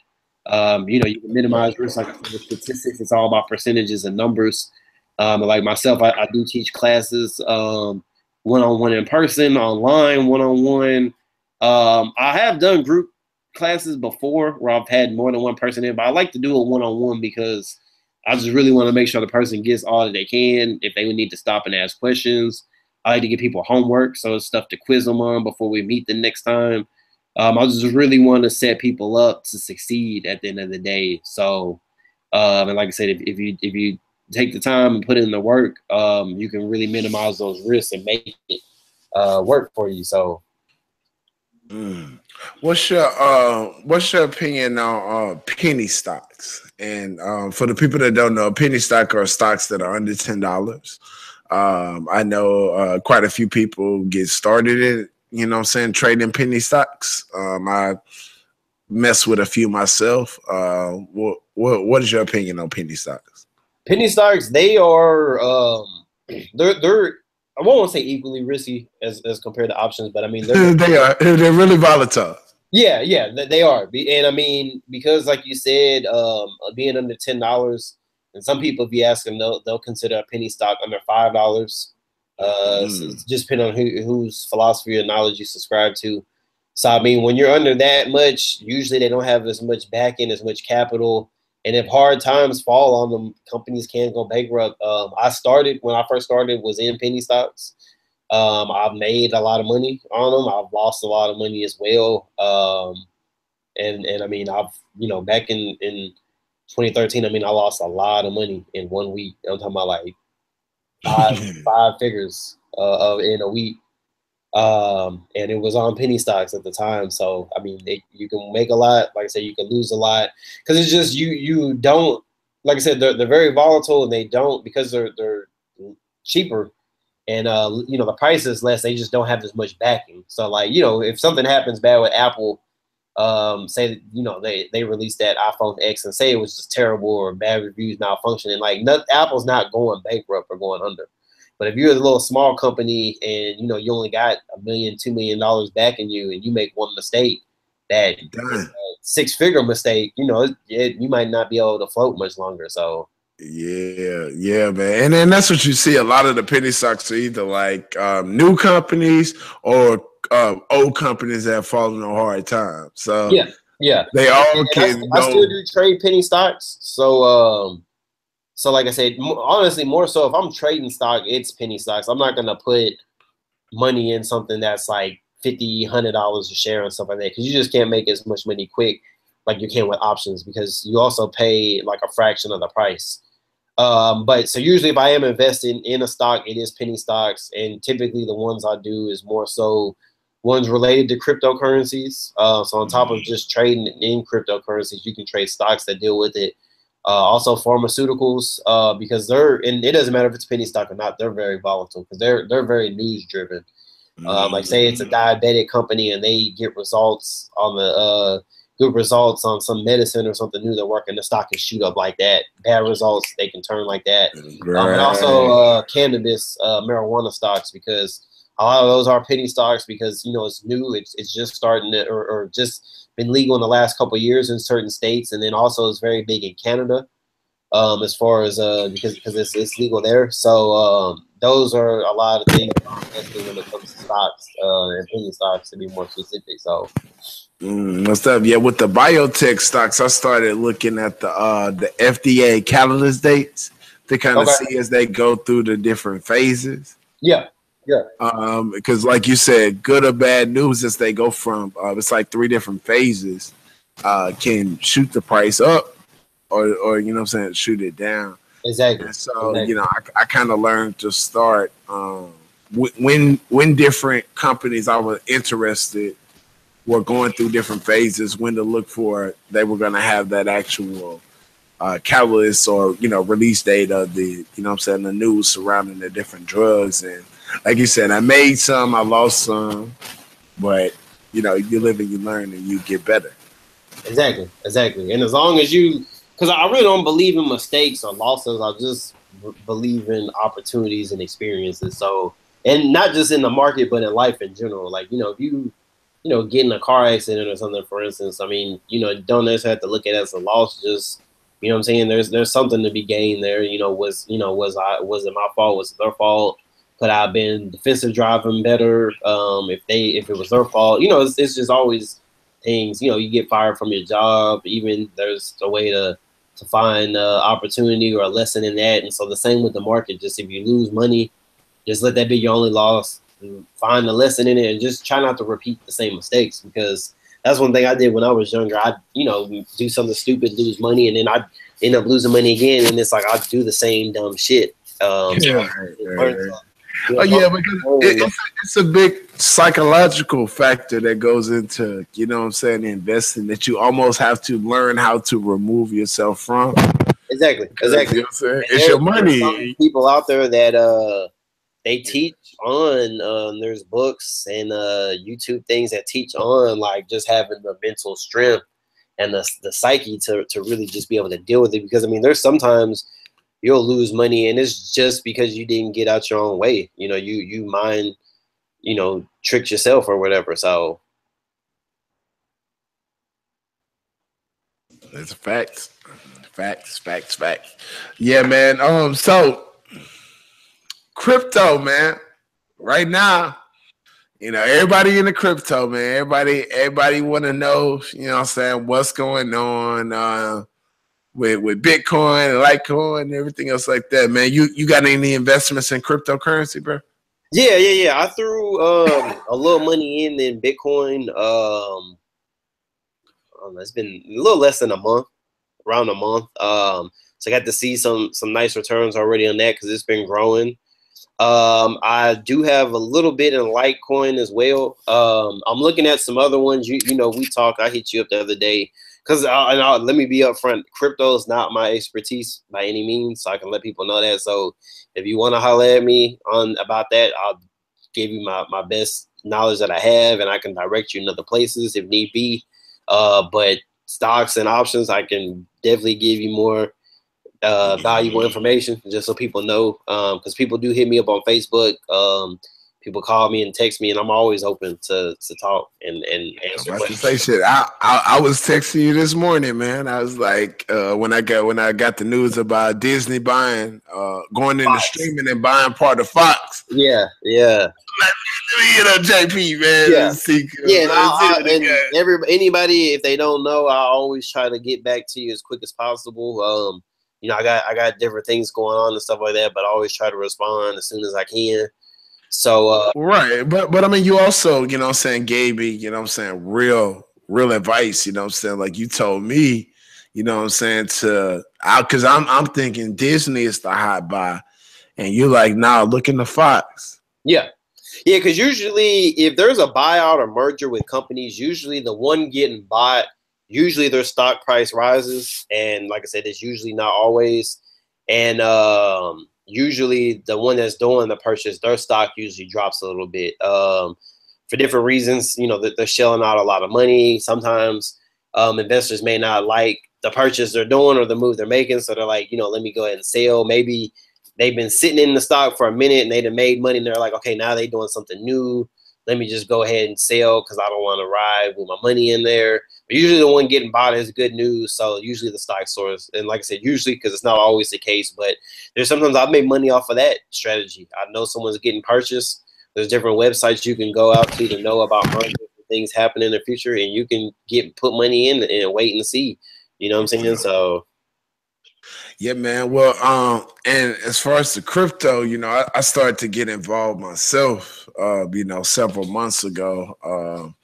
you can minimize risk. Like the statistics, it's all about percentages and numbers. Like myself, I do teach classes, one-on-one in person, online, one-on-one. I have done group classes before where I've had more than one person in, but I like to do it one-on-one because I just really want to make sure the person gets all that they can. If they would need to stop and ask questions, I like to give people homework, so it's stuff to quiz them on before we meet the next time. I just really want to set people up to succeed at the end of the day. So, and like I said, if you take the time and put in the work, you can really minimize those risks and make it work for you. So, what's your opinion on penny stocks? And for the people that don't know, a penny stock are stocks that are under $10. I know quite a few people get started in, trading penny stocks. I mess with a few myself. What is your opinion on penny stocks? Penny stocks, they are they're I won't say equally risky as compared to options, but I mean they're they're really volatile. Yeah, yeah, they are. And I mean, because like you said, being under $10, and some people, if you ask them, they'll consider a penny stock under $5. So it's just depending on whose philosophy or knowledge you subscribe to. So I mean, when you're under that much, usually they don't have as much backing, as much capital, and if hard times fall on them, companies can go bankrupt. When I first started, was in penny stocks. I've made a lot of money on them. I've lost a lot of money as well. And I mean, back in 2013, I mean, I lost a lot of money in 1 week. I'm talking about like five figures in a week. And it was on penny stocks at the time. So I mean, you can make a lot. Like I said, you can lose a lot because it's just you don't. Like I said, they're very volatile, and they don't, because they're cheaper. And the price is less. They just don't have as much backing. So like, if something happens bad with Apple, say they released that iPhone X and say it was just terrible or bad reviews, malfunctioning, like Apple's not going bankrupt or going under. But if you're a little small company and you only got $1 million, $2 million backing you, and you make one mistake, that six-figure mistake, you might not be able to float much longer. So yeah, man. And then that's what you see. A lot of the penny stocks are either like new companies or old companies that have fallen on hard times. So yeah, they all can. I still do trade penny stocks. So like I said, honestly, more so if I'm trading stock, it's penny stocks. I'm not gonna put money in something that's like $50, $100 a share and stuff like that, because you just can't make as much money quick like you can with options, because you also pay like a fraction of the price. But so usually if I am investing in a stock, it is penny stocks, and typically the ones I do is more so ones related to cryptocurrencies. So on top of just trading in cryptocurrencies, you can trade stocks that deal with it. Also pharmaceuticals, because and it doesn't matter if it's penny stock or not, they're very volatile because they're very news driven. Like say it's a diabetic company and they get results on the good results on some medicine or something new they're working, the stock can shoot up like that. Bad results, they can turn like that. And also cannabis, marijuana stocks, because a lot of those are penny stocks because it's new, it's just starting to, or just been legal in the last couple of years in certain states, and then also it's very big in Canada, as far as because it's legal there. So those are a lot of things, especially when it comes to stocks and penny stocks, to be more specific. So. What's up? Yeah, with the biotech stocks, I started looking at the FDA catalyst dates to kind of see as they go through the different phases. Yeah. Because like you said, good or bad news as they go from it's like 3 different phases can shoot the price up or shoot it down. Exactly. And so I kind of learned to start when different companies I was interested were going through different phases, when to look for they were going to have that actual catalyst or release date of the the news surrounding the different drugs. And like you said, I made some, I lost some, but you live and you learn and you get better. Exactly. And as long as because I really don't believe in mistakes or losses, I just believe in opportunities and experiences. So, and not just in the market, but in life in general. Like if you get in a car accident or something, for instance, I mean, don't necessarily have to look at it as a loss. Just, what I'm saying? There's something to be gained there. Was it my fault? Was it their fault? Could I have been defensive driving better? If it was their fault, it's just always things. You get fired from your job. Even there's a way to find opportunity or a lesson in that. And so the same with the market. Just if you lose money, just let that be your only loss. Find the lesson in it and just try not to repeat the same mistakes, because that's one thing I did when I was younger. I'd do something stupid, lose money, and then I'd end up losing money again, and it's like I'd do the same dumb shit. Because it's a big psychological factor that goes into investing, that you almost have to learn how to remove yourself from. Exactly. It's your money. People out there that they teach on there's books and YouTube things that teach on like just having the mental strength and the psyche to really just be able to deal with it, because I mean there's sometimes you'll lose money and it's just because you didn't get out your own way. You mind tricked yourself or whatever. So It's facts. Facts. Yeah, man. So crypto, man. Right now, everybody in the crypto, man. Everybody want to know, what I'm saying, what's going on with Bitcoin and Litecoin and everything else like that, man. You got any investments in cryptocurrency, bro? Yeah. I threw a little money in Bitcoin. It's been a little less than a month, around a month. So I got to see some nice returns already on that because it's been growing. I do have a little bit in Litecoin as well. I'm looking at some other ones. We talked. I hit you up the other day because let me be upfront. Crypto is not my expertise by any means, so I can let people know that. So if you want to holler at me about that, I'll give you my best knowledge that I have, and I can direct you in other places if need be. But stocks and options, I can definitely give you more valuable information just so people know, because people do hit me up on Facebook. People call me and text me, and I'm always open to talk and answer questions. To say shit. I was texting you this morning, man. I was like, when I got the news about Disney buying, going into streaming and buying part of Fox. Yeah. JP, man. And anybody, if they don't know, I always try to get back to you as quick as possible. I got different things going on and stuff like that, but I always try to respond as soon as I can. So right, but I mean, you also, gave me, real advice. Like you told me, because I'm thinking Disney is the hot buy, and you're like, nah, look in the Fox. Yeah, because usually if there's a buyout or merger with companies, usually the one getting bought, usually their stock price rises, and like I said, it's usually not always, and usually the one that's doing the purchase, their stock usually drops a little bit for different reasons. They're shelling out a lot of money. Sometimes investors may not like the purchase they're doing or the move they're making, so they're like, let me go ahead and sell. Maybe they've been sitting in the stock for a minute and they've made money, and they're like, okay, now they're doing something new. Let me just go ahead and sell because I don't want to ride with my money in there. But usually the one getting bought is good news. So usually the stock soars. And like I said, usually, because it's not always the case, but there's sometimes I've made money off of that strategy. I know someone's getting purchased. There's different websites you can go out to know about mergers and things happening in the future, and you can put money in and wait and see. You know what I'm saying? So yeah, man. Well, and as far as the crypto, I started to get involved myself, several months ago.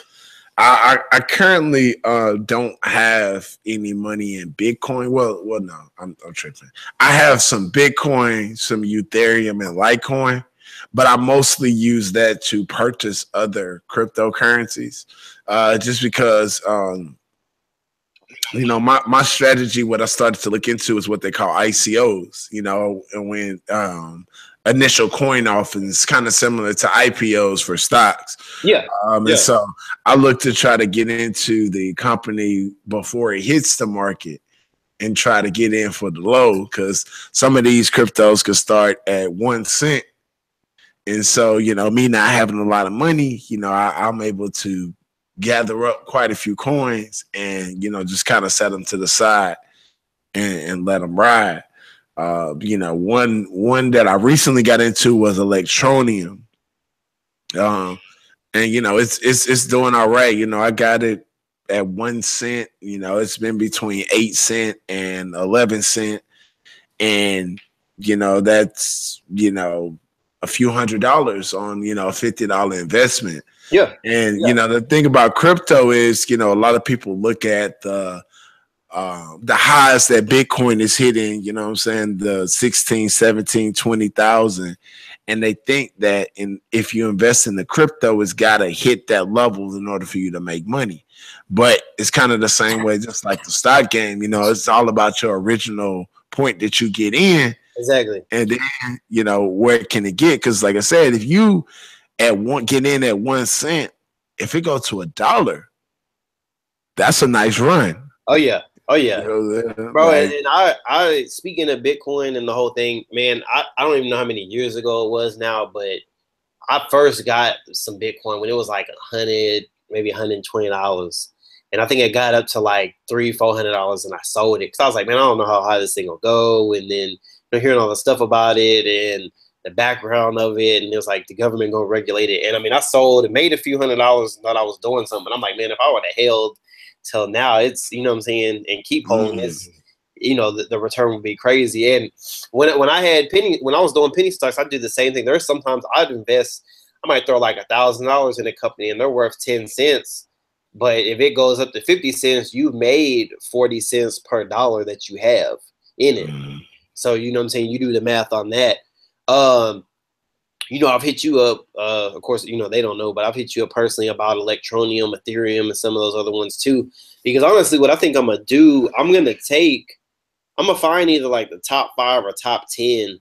I currently don't have any money in Bitcoin. Well, no, I'm tripping. I have some Bitcoin, some Ethereum, and Litecoin, but I mostly use that to purchase other cryptocurrencies, just because. My strategy, what I started to look into is what they call ICOs, and when initial coin offerings, kind of similar to IPOs for stocks. Yeah. And so I look to try to get into the company before it hits the market and try to get in for the low, because some of these cryptos could start at 1 cent. And so, me not having a lot of money, I'm able to gather up quite a few coins and, just kind of set them to the side and let them ride. One that I recently got into was Electronium. And, it's doing all right. I got it at 1 cent. It's been between 8 cent and 11 cent. And, that's, a few $100s on, a $50 investment. Yeah. And, the thing about crypto is, a lot of people look at the highs that Bitcoin is hitting, the 16, 17, 20,000. And they think that if you invest in the crypto, it's got to hit that level in order for you to make money. But it's kind of the same way, just like the stock game, it's all about your original point that you get in. Exactly. And then, where can it get? Because like I said, if you get in at 1 cent, if it goes to $1, that's a nice run. Oh yeah. Bro, and I speaking of Bitcoin and the whole thing, man, I don't even know how many years ago it was now, but I first got some Bitcoin when it was like $100, maybe $120. And I think it got up to like $300-400, and I sold it because I was like, man, I don't know how high this thing will go. And then hearing all the stuff about it and the background of it, and it was like the government gonna regulate it. And I mean, I sold and made a few $100s, thought I was doing something. I'm like, man, if I would have held till now, it's, you know what I'm saying, and keep holding this, you know, the return would be crazy. And when I was doing penny stocks, I did the same thing. There's sometimes I'd invest, I might throw like $1,000 in a company and they're worth 10 cents. But if it goes up to 50 cents, you've made 40 cents per dollar that you have in it. So, you know what I'm saying? You do the math on that. You know, I've hit you up, of course, you know, they don't know, but I've hit you up personally about Electronium, Ethereum, and some of those other ones too. Because honestly, what I think I'm going to do, I'm going to find either like the top 5 or top 10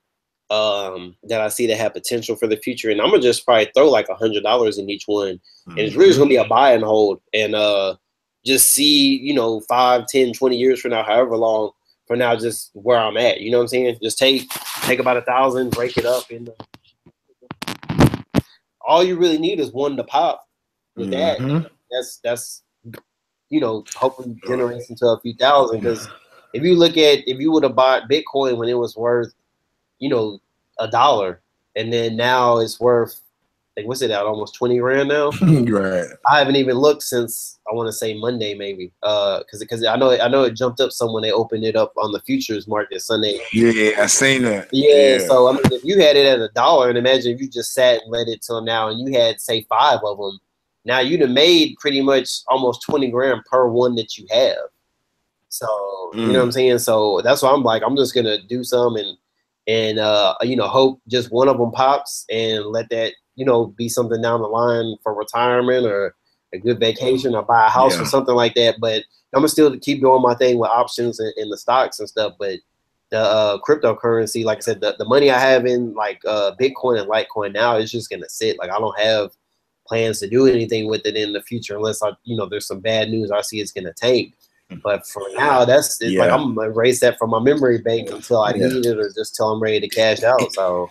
that I see that have potential for the future. And I'm going to just probably throw like $100 in each one. And it's really just going to be a buy and hold, and just see, you know, 5, 10, 20 years from now, however long from now, just where I'm at. You know what I'm saying? Just take about 1,000, break it up. And all you really need is one to pop with that. That's, you know, hopefully generates into a few thousand. Because if you would have bought Bitcoin when it was worth, you know, $1, and then now it's worth, like, what's it at, almost 20 grand now? Right. I haven't even looked since, I want to say Monday maybe, because I know it jumped up some when they opened it up on the futures market Sunday. Yeah, I seen that. Yeah, so I mean, if you had it at $1, and imagine if you just sat and let it till now, and you had, say, 5 of them, now you'd have made pretty much almost 20 grand per one that you have. So you know what I'm saying? So that's why I'm like, I'm just gonna do some and you know, hope just one of them pops and let that, you know, be something down the line for retirement or a good vacation or buy a house or something like that. But I'm gonna still keep doing my thing with options and the stocks and stuff. But the cryptocurrency, like I said, the money I have in like Bitcoin and Litecoin now is just gonna sit. Like, I don't have plans to do anything with it in the future unless there's some bad news I see it's gonna tank. But for now, like, I'm gonna erase that from my memory bank until I need it, or just till I'm ready to cash out. So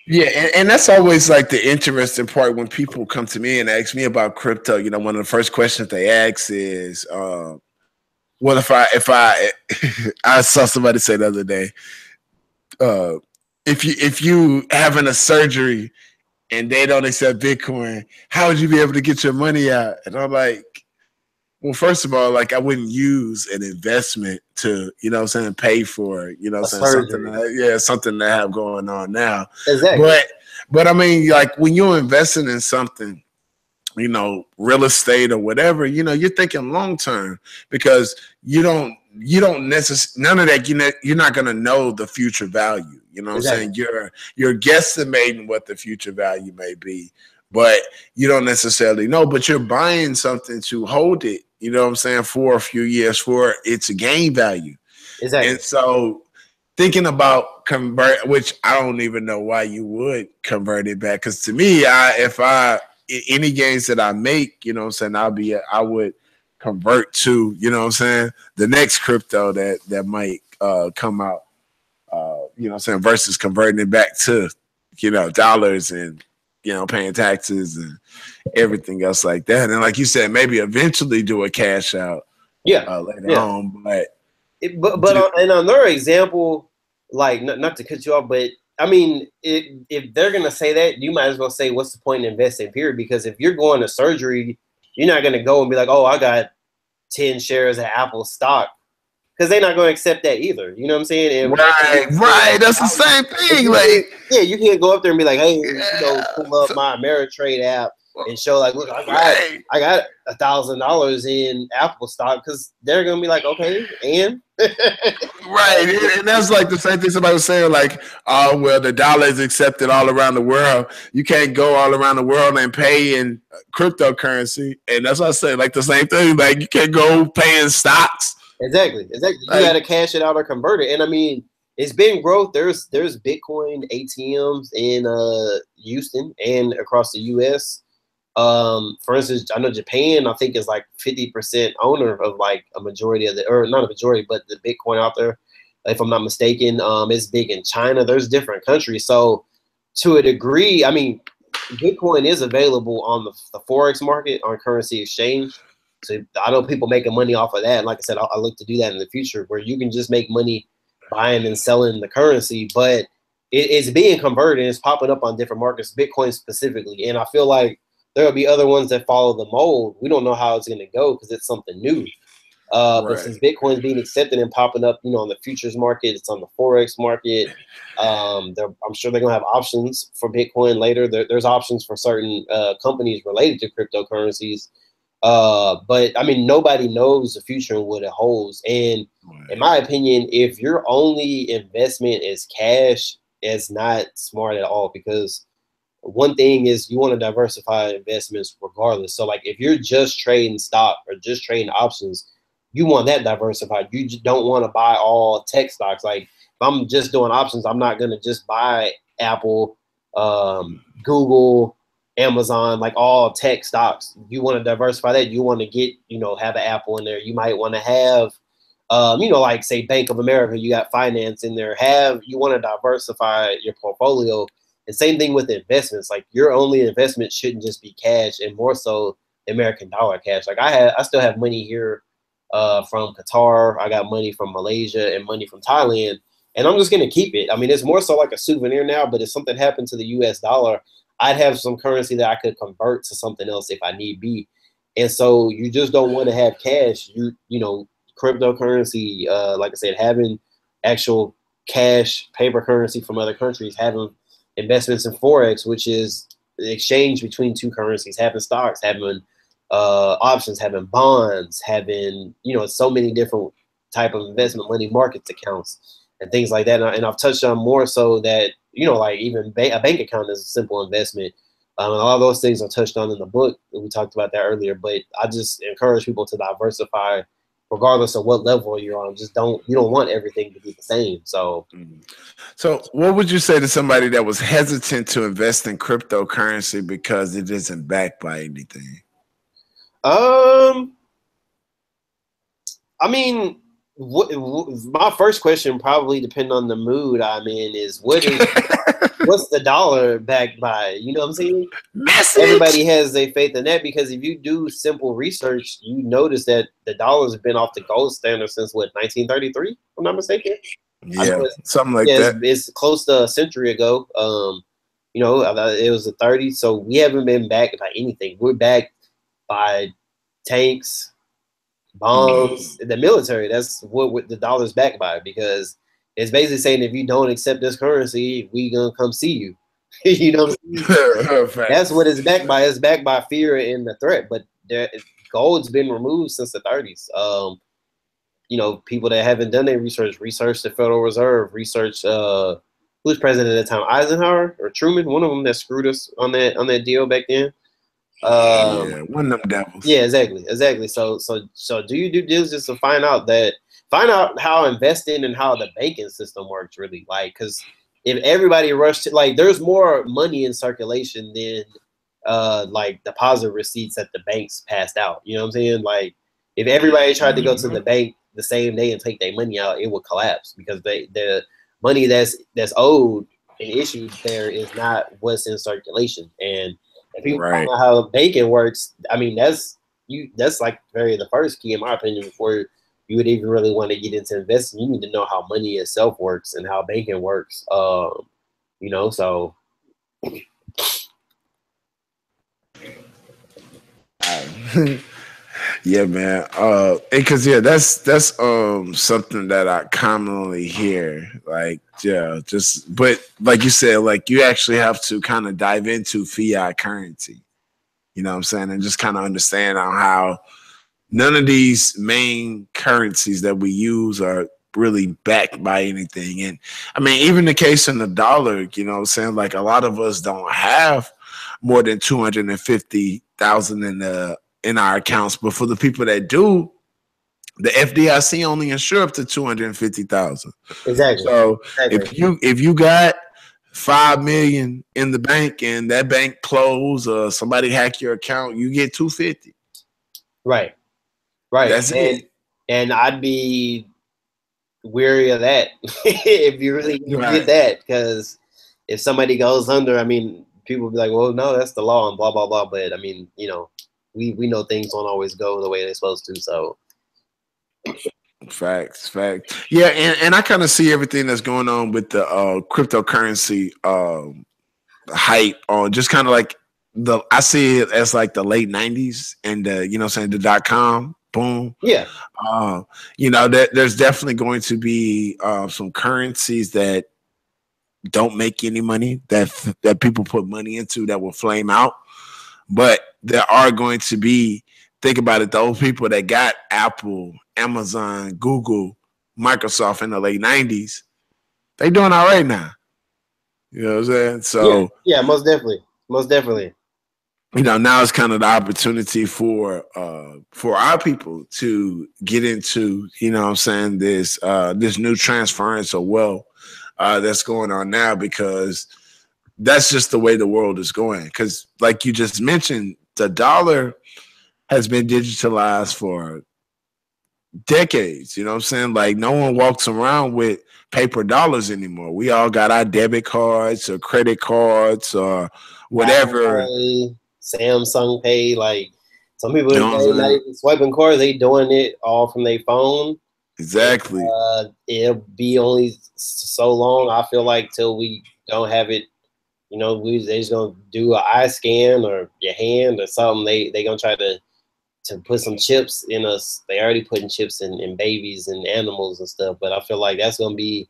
yeah, and that's always like the interesting part when people come to me and ask me about crypto. You know, one of the first questions they ask is, "What if I I saw somebody say the other day, if you having a surgery and they don't accept Bitcoin, how would you be able to get your money out?" And I'm like, well, first of all, like, I wouldn't use an investment to, you know what I'm saying, pay for, you know what I'm saying, something that I have going on now. Exactly. But I mean, like, when you're investing in something, you know, real estate or whatever, you know, you're thinking long term, because you don't necessarily, none of that, you're not going to know the future value. You know what I'm saying? You're guesstimating what the future value may be, but you don't necessarily know. But you're buying something to hold it, you know what I'm saying, for a few years for its gain value. Exactly. And so thinking about convert, which I don't even know why you would convert it back, because to me, any gains that I make, you know what I'm saying, I would convert to, you know what I'm saying, the next crypto that might come out, you know what I'm saying, versus converting it back to, you know, dollars and, you know, paying taxes and everything else like that. And like you said, maybe eventually do a cash out later on. But another example, like, not to cut you off, but I mean, if they're gonna say that, you might as well say, what's the point in investing, period? Because if you're going to surgery, you're not gonna go and be like, oh, I got 10 shares of Apple stock, because they're not gonna accept that either. You know what I'm saying? And right. That's the same thing. Like, you can't go up there and be like, hey, you know, pull up my Ameritrade app and show, like, look, I got $1,000 in Apple stock, because they're gonna be like, okay, and right, and that's like the same thing somebody was saying, like, oh, well, the dollar is accepted all around the world. You can't go all around the world and pay in cryptocurrency, and that's what I say, like the same thing. Like, you can't go pay in stocks. Exactly. You got to cash it out or convert it, and I mean, it's been growth. There's Bitcoin ATMs in Houston and across the U.S. For instance, I know Japan, I think, is like 50% owner of like a majority of or not a majority, but the Bitcoin out there, if I'm not mistaken. It's big in China. There's different countries. So to a degree, I mean, Bitcoin is available on the Forex market, on currency exchange. So I know people making money off of that. And like I said, I look to do that in the future where you can just make money buying and selling the currency, but it's being converted. It's popping up on different markets, Bitcoin specifically. And I feel like there will be other ones that follow the mold. We don't know how it's going to go because it's something new. But since Bitcoin's being accepted and popping up, on the futures market, it's on the Forex market. I'm sure they're going to have options for Bitcoin later. There's options for certain companies related to cryptocurrencies. But I mean, nobody knows the future and what it holds. And in my opinion, if your only investment is cash, it's not smart at all, because one thing is you want to diversify investments regardless. So like if you're just trading stock or just trading options, you want that diversified. You just don't want to buy all tech stocks. Like if I'm just doing options, I'm not going to just buy Apple, Google, Amazon, like all tech stocks. You want to diversify that. You want to get, have an Apple in there. You might want to have, like say Bank of America, you got finance in there. You want to diversify your portfolio. And same thing with investments. Like your only investment shouldn't just be cash, and more so the American dollar cash. Like I still have money here from Qatar. I got money from Malaysia and money from Thailand, and I'm just going to keep it. I mean, it's more so like a souvenir now, but if something happened to the US dollar, I'd have some currency that I could convert to something else if I need be. And so you just don't want to have cash. Cryptocurrency, like I said, having actual cash, paper currency from other countries, having investments in Forex, which is the exchange between two currencies, having stocks, having options, having bonds, having, so many different type of investment money markets accounts and things like that. And I've touched on more so that, like even a bank account is a simple investment. And a lot of those things are touched on in the book. We talked about that earlier, but I just encourage people to diversify regardless of what level you're on. You don't want everything to be the same. So what would you say to somebody that was hesitant to invest in cryptocurrency because it isn't backed by anything? I mean, my first question, probably depending on the mood I'm in, is what's the dollar backed by? You know what I'm saying? Everybody has their faith in that, because if you do simple research, you notice that the dollar's been off the gold standard since 1933, if I'm not mistaken. Yeah, something like that. It's close to a century ago. It was the 30s, so we haven't been backed by anything. We're backed by tanks, bombs, the military. That's what the dollar's backed by, because it's basically saying if you don't accept this currency, we gonna come see you. You know what I'm saying? That's what it's backed by. It's backed by fear and the threat. But gold's been removed since the 30s. People that haven't done their research the Federal Reserve, who's president at the time, Eisenhower or Truman, one of them that screwed us on that deal back then. One of them devils. Yeah, exactly. So do you do diligence to find out how investing and how the banking system works, really? Like, because if everybody rushed to, like, there's more money in circulation than like deposit receipts that the banks passed out. You know what I'm saying? Like, if everybody tried to go to the bank the same day and take their money out, it would collapse, because the money that's owed and issued there is not what's in circulation. And if people find out how banking works, I mean, that's like the first key, in my opinion, before you would even really want to get into investing. You need to know how money itself works and how banking works. So yeah, man. Because that's something that I commonly hear. Like, but like you said, like you actually have to kind of dive into fiat currency. You know what I'm saying? And just kind of understand on how none of these main currencies that we use are really backed by anything. And I mean, even the case in the dollar, you know what I'm saying? Like, a lot of us don't have more than 250,000 in our accounts, but for the people that do, the FDIC only insure up to 250,000. Exactly. So if you got 5 million in the bank and that bank close, or somebody hack your account, you get 250. Right. That's it. And I'd be weary of that if you really get that, because if somebody goes under, I mean, people will be like, well, no, that's the law and blah blah blah. But I mean, we know things don't always go the way they're supposed to. So Facts. Yeah, and I kind of see everything that's going on with the cryptocurrency hype on just kind of like I see it as like the late 90s and you know what I'm saying, the .com boom. yeah, You know, there's definitely going to be some currencies that don't make any money that people put money into that will flame out. But there are going to be, think about it, those people that got Apple, Amazon, Google, Microsoft in the late 90s, they doing all right now. You know what I'm saying? So yeah, most definitely. You know, now it's kind of the opportunity for our people to get into, you know what I'm saying, this new transference of wealth that's going on now, because that's just the way the world is going. Because like you just mentioned, the dollar has been digitalized for decades. You know what I'm saying? Like no one walks around with paper dollars anymore. We all got our debit cards or credit cards or whatever. Apple Pay, Samsung Pay, like some people You know what I'm they not saying? even swiping cards, they doing it all from their phone. Exactly. It'll be only so long, I feel like, till we don't have it. You know, they just gonna do an eye scan or your hand or something. They gonna try to put some chips in us. They already putting chips in babies and animals and stuff. But I feel like that's gonna be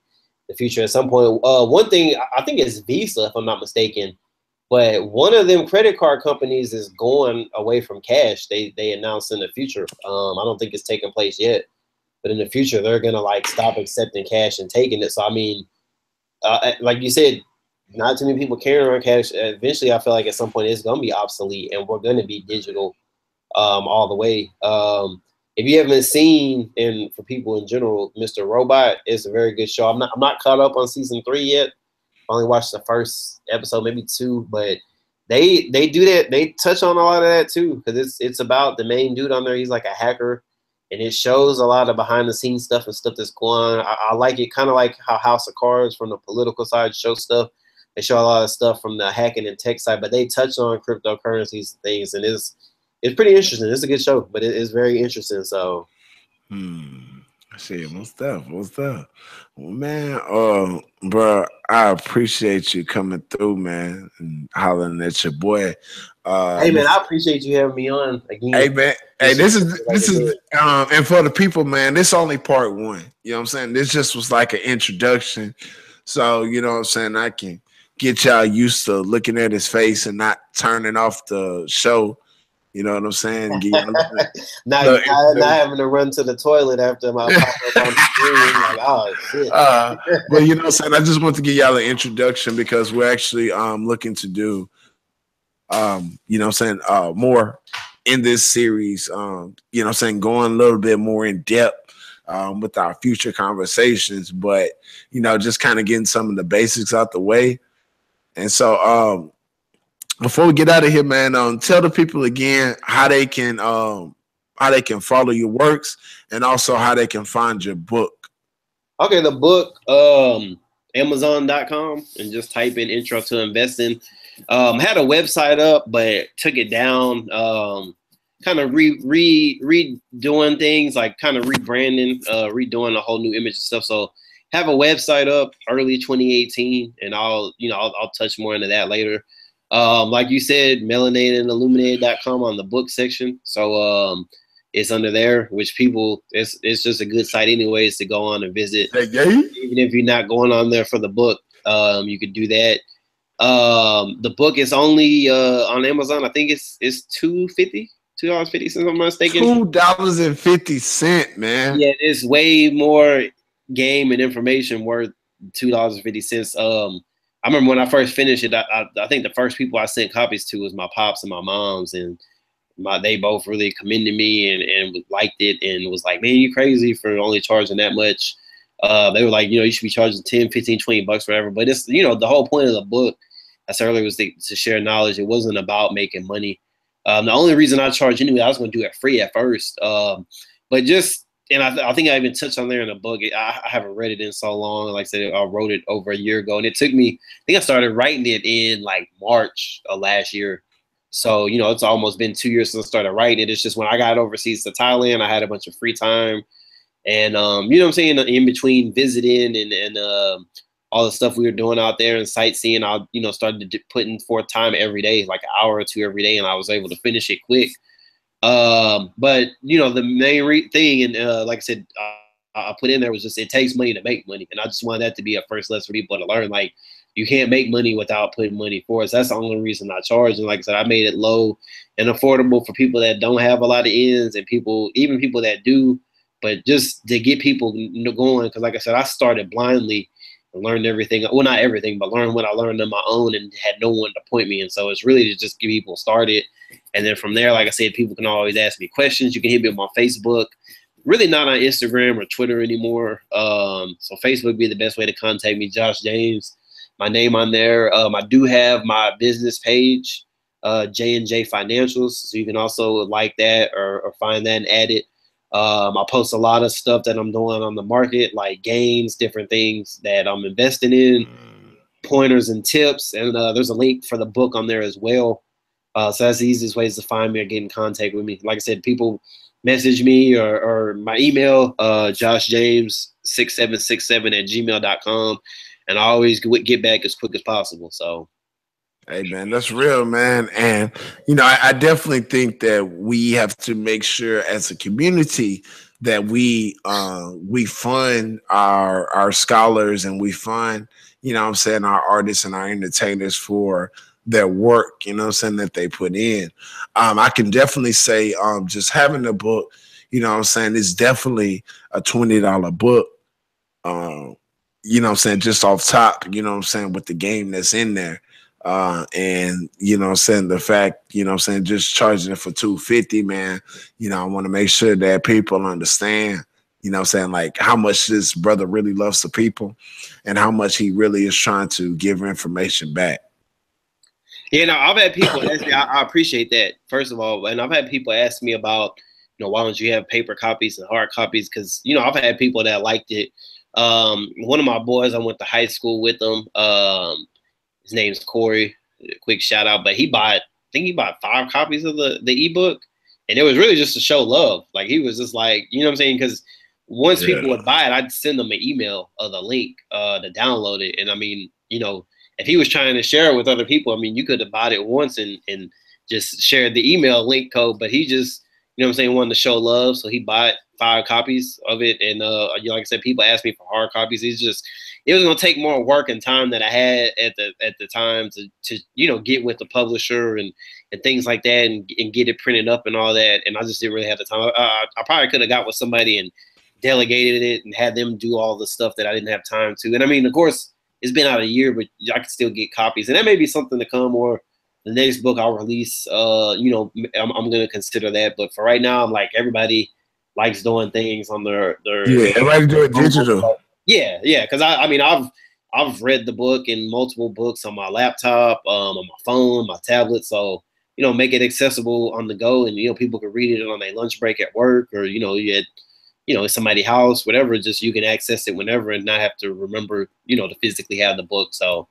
the future at some point. One thing I think is Visa, if I'm not mistaken. But one of them credit card companies is going away from cash. They announced in the future. I don't think it's taking place yet, but in the future they're gonna like stop accepting cash and taking it. So I mean, like you said, not too many people carrying around cash. Eventually, I feel like at some point it's gonna be obsolete, and we're gonna be digital all the way. If you haven't seen, and for people in general, Mr. Robot, it's a very good show. I'm not caught up on season 3 yet. I only watched the first episode, maybe 2, but they do that. They touch on a lot of that too, because it's about the main dude on there. He's like a hacker, and it shows a lot of behind the scenes stuff and stuff that's going on. I like it, kind of like how House of Cards from the political side show stuff. They show a lot of stuff from the hacking and tech side, but they touch on cryptocurrencies and things, and it's pretty interesting. It's a good show, but it is very interesting. So, Shit, most stuff. Well, man, bro, I appreciate you coming through, man, and hollering at your boy. hey man, I appreciate you having me on again. Hey man, hey, this is and for the people, man, this only part 1. You know what I'm saying? This just was like an introduction. So, you know what I'm saying, I can get y'all used to looking at his face and not turning off the show. You know what I'm saying? not having to run to the toilet after my pop up on the screen. Like, oh shit. But you know what I'm saying? I just want to give y'all an introduction because we're actually looking to do you know what I'm saying, more in this series. You know what I'm saying, going a little bit more in depth with our future conversations, but you know, just kind of getting some of the basics out the way. And so before we get out of here, man, tell the people again how they can follow your works and also how they can find your book. Okay, the book, Amazon.com, and just type in Intro to Investing. Had a website up, but took it down. Kind of redoing things, like kind of rebranding, redoing a whole new image and stuff. So have a website up early 2018, and I'll touch more into that later. Like you said, Melanated and Illuminated.com on the book section. So it's under there, which people, it's just a good site anyways to go on and visit. Even if you're not going on there for the book, you could do that. The book is only on Amazon. I think it's $2.50, if I'm not mistaken. $2.50, man. Yeah, it's way more game and information worth $2.50. I remember when I first finished it, I think the first people I sent copies to was my pops and my moms, and they both really commended me and liked it and was like, man, you crazy for only charging that much. They were like, you should be charging 10, 15, 20 bucks, whatever. But it's, the whole point of the book, I said earlier, was to share knowledge. It wasn't about making money. The only reason I charged anyway, I was going to do it free at first. But just, and I think I even touched on there in the book. I haven't read it in so long. Like I said, I wrote it over a year ago, and it took me, I think I started writing it in like March of last year. So, you know, it's almost been 2 years since I started writing it. It's just when I got overseas to Thailand, I had a bunch of free time. And, you know what I'm saying? In between visiting and all the stuff we were doing out there and sightseeing, I, you know, started putting forth time every day, like an hour or two every day. And I was able to finish it quick. But, you know, the main thing, and like I said, I put in there was just it takes money to make money. And I just wanted that to be a first lesson for people to learn. Like, you can't make money without putting money forward. So that's the only reason I charge. And like I said, I made it low and affordable for people that don't have a lot of ends and people, even people that do, but just to get people going. Because like I said, I started blindly and learned everything. Well, not everything, but learned what I learned on my own and had no one to point me. And so it's really to just get people started. And then from there, like I said, people can always ask me questions. You can hit me on my Facebook. Really not on Instagram or Twitter anymore. So Facebook would be the best way to contact me, Josh James. My name on there. I do have my business page, J&J Financials. So you can also like that or find that and add it. I post a lot of stuff that I'm doing on the market, like gains, different things that I'm investing in, pointers and tips. And there's a link for the book on there as well. So that's the easiest ways to find me or get in contact with me. Like I said, people message me or my email, joshjames6767@gmail.com. And I always get back as quick as possible. So, hey man, that's real, man. And you know, I definitely think that we have to make sure as a community that we fund our scholars and we fund, you know what I'm saying, our artists and our entertainers for their work, you know what I'm saying, that they put in. I can definitely say just having a book, you know what I'm saying, is definitely a $20 book. You know what I'm saying, just off top, you know what I'm saying, with the game that's in there. And you know what I'm saying, the fact, you know what I'm saying, just charging it for $250, man, you know, I want to make sure that people understand, you know what I'm saying, like how much this brother really loves the people and how much he really is trying to give information back. Yeah, no, I've had people ask me, I appreciate that, first of all. And I've had people ask me about, you know, why don't you have paper copies and hard copies? Because, you know, I've had people that liked it. One of my boys, I went to high school with him. His name's Corey. Quick shout out. But I think he bought 5 copies of the ebook. And it was really just to show love. Like, he was just like, you know what I'm saying? Because once people would buy it, I'd send them an email of the link to download it. And I mean, you know, if he was trying to share it with other people, I mean, you could have bought it once and just shared the email link code, but he just, you know what I'm saying, wanted to show love. So he bought 5 copies of it. And you know, like I said, people asked me for hard copies. It was going to take more work and time that I had at the time to, you know, get with the publisher and things like that and get it printed up and all that. And I just didn't really have the time. I probably could have got with somebody and delegated it and had them do all the stuff that I didn't have time to. And I mean, of course, it's been out a year, but I can still get copies. And that may be something to come, or the next book I'll release, you know, I'm going to consider that. But for right now, I'm like, everybody likes doing things on their yeah, everybody do it digital. Yeah. Because I mean, I've read the book in multiple books on my laptop, on my phone, my tablet. So, you know, make it accessible on the go, and, you know, people can read it on their lunch break at work, or, you know, in somebody's house, whatever, just you can access it whenever and not have to remember, you know, to physically have the book. So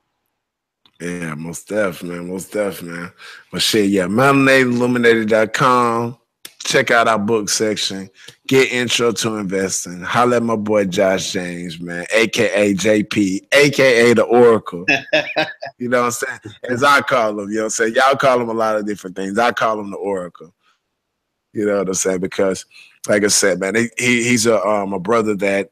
yeah, most definitely, man. Most definitely, man. But shit, yeah, Melanated, Illuminated.com. Check out our book section. Get intro to investing. Holla at my boy Josh James, man, aka JP, aka the Oracle. You know what I'm saying? As I call him, you know what I'm saying? Y'all call him a lot of different things. I call him the Oracle. You know what I'm saying? Because, like I said, man, he's a brother that,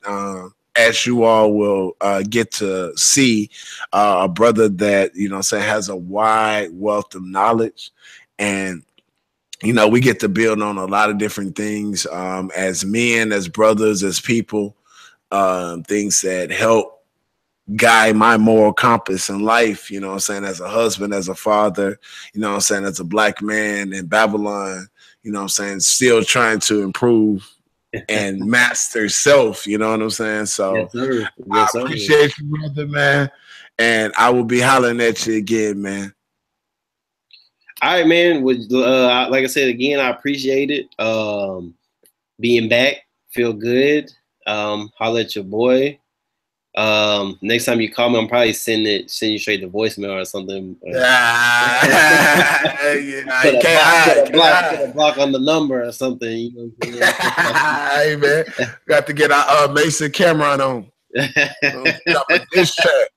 as you all will get to see, a brother that, you know what I'm saying, has a wide wealth of knowledge. And, you know, we get to build on a lot of different things as men, as brothers, as people, things that help guide my moral compass in life, you know what I'm saying, as a husband, as a father, you know what I'm saying, as a black man in Babylon, you know what I'm saying, still trying to improve and master self, you know what I'm saying? So yes, sir. I appreciate you, brother, man. And I will be hollering at you again, man. All right, man. Like I said, again, I appreciate it. Being back, feel good. Holla at your boy. Next time you call me, I'm probably send you straight to voicemail or something. Put a block on the number or something. You know what I'm saying? Hey man, got to get our Mason Cameron on. Drop a diss track.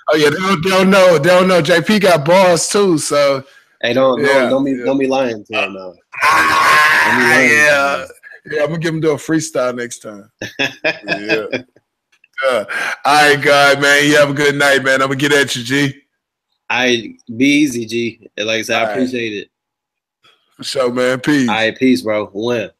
Oh yeah, they don't know. They don't know. JP got bars too. So hey, don't be lying to him now. Yeah, I'm gonna give him to a freestyle next time. Yeah. All right, God, man. You have a good night, man. I'm gonna get at you, G. Be easy, G. Like I said, I appreciate it. For sure, man. Peace. All right, peace, bro. Win.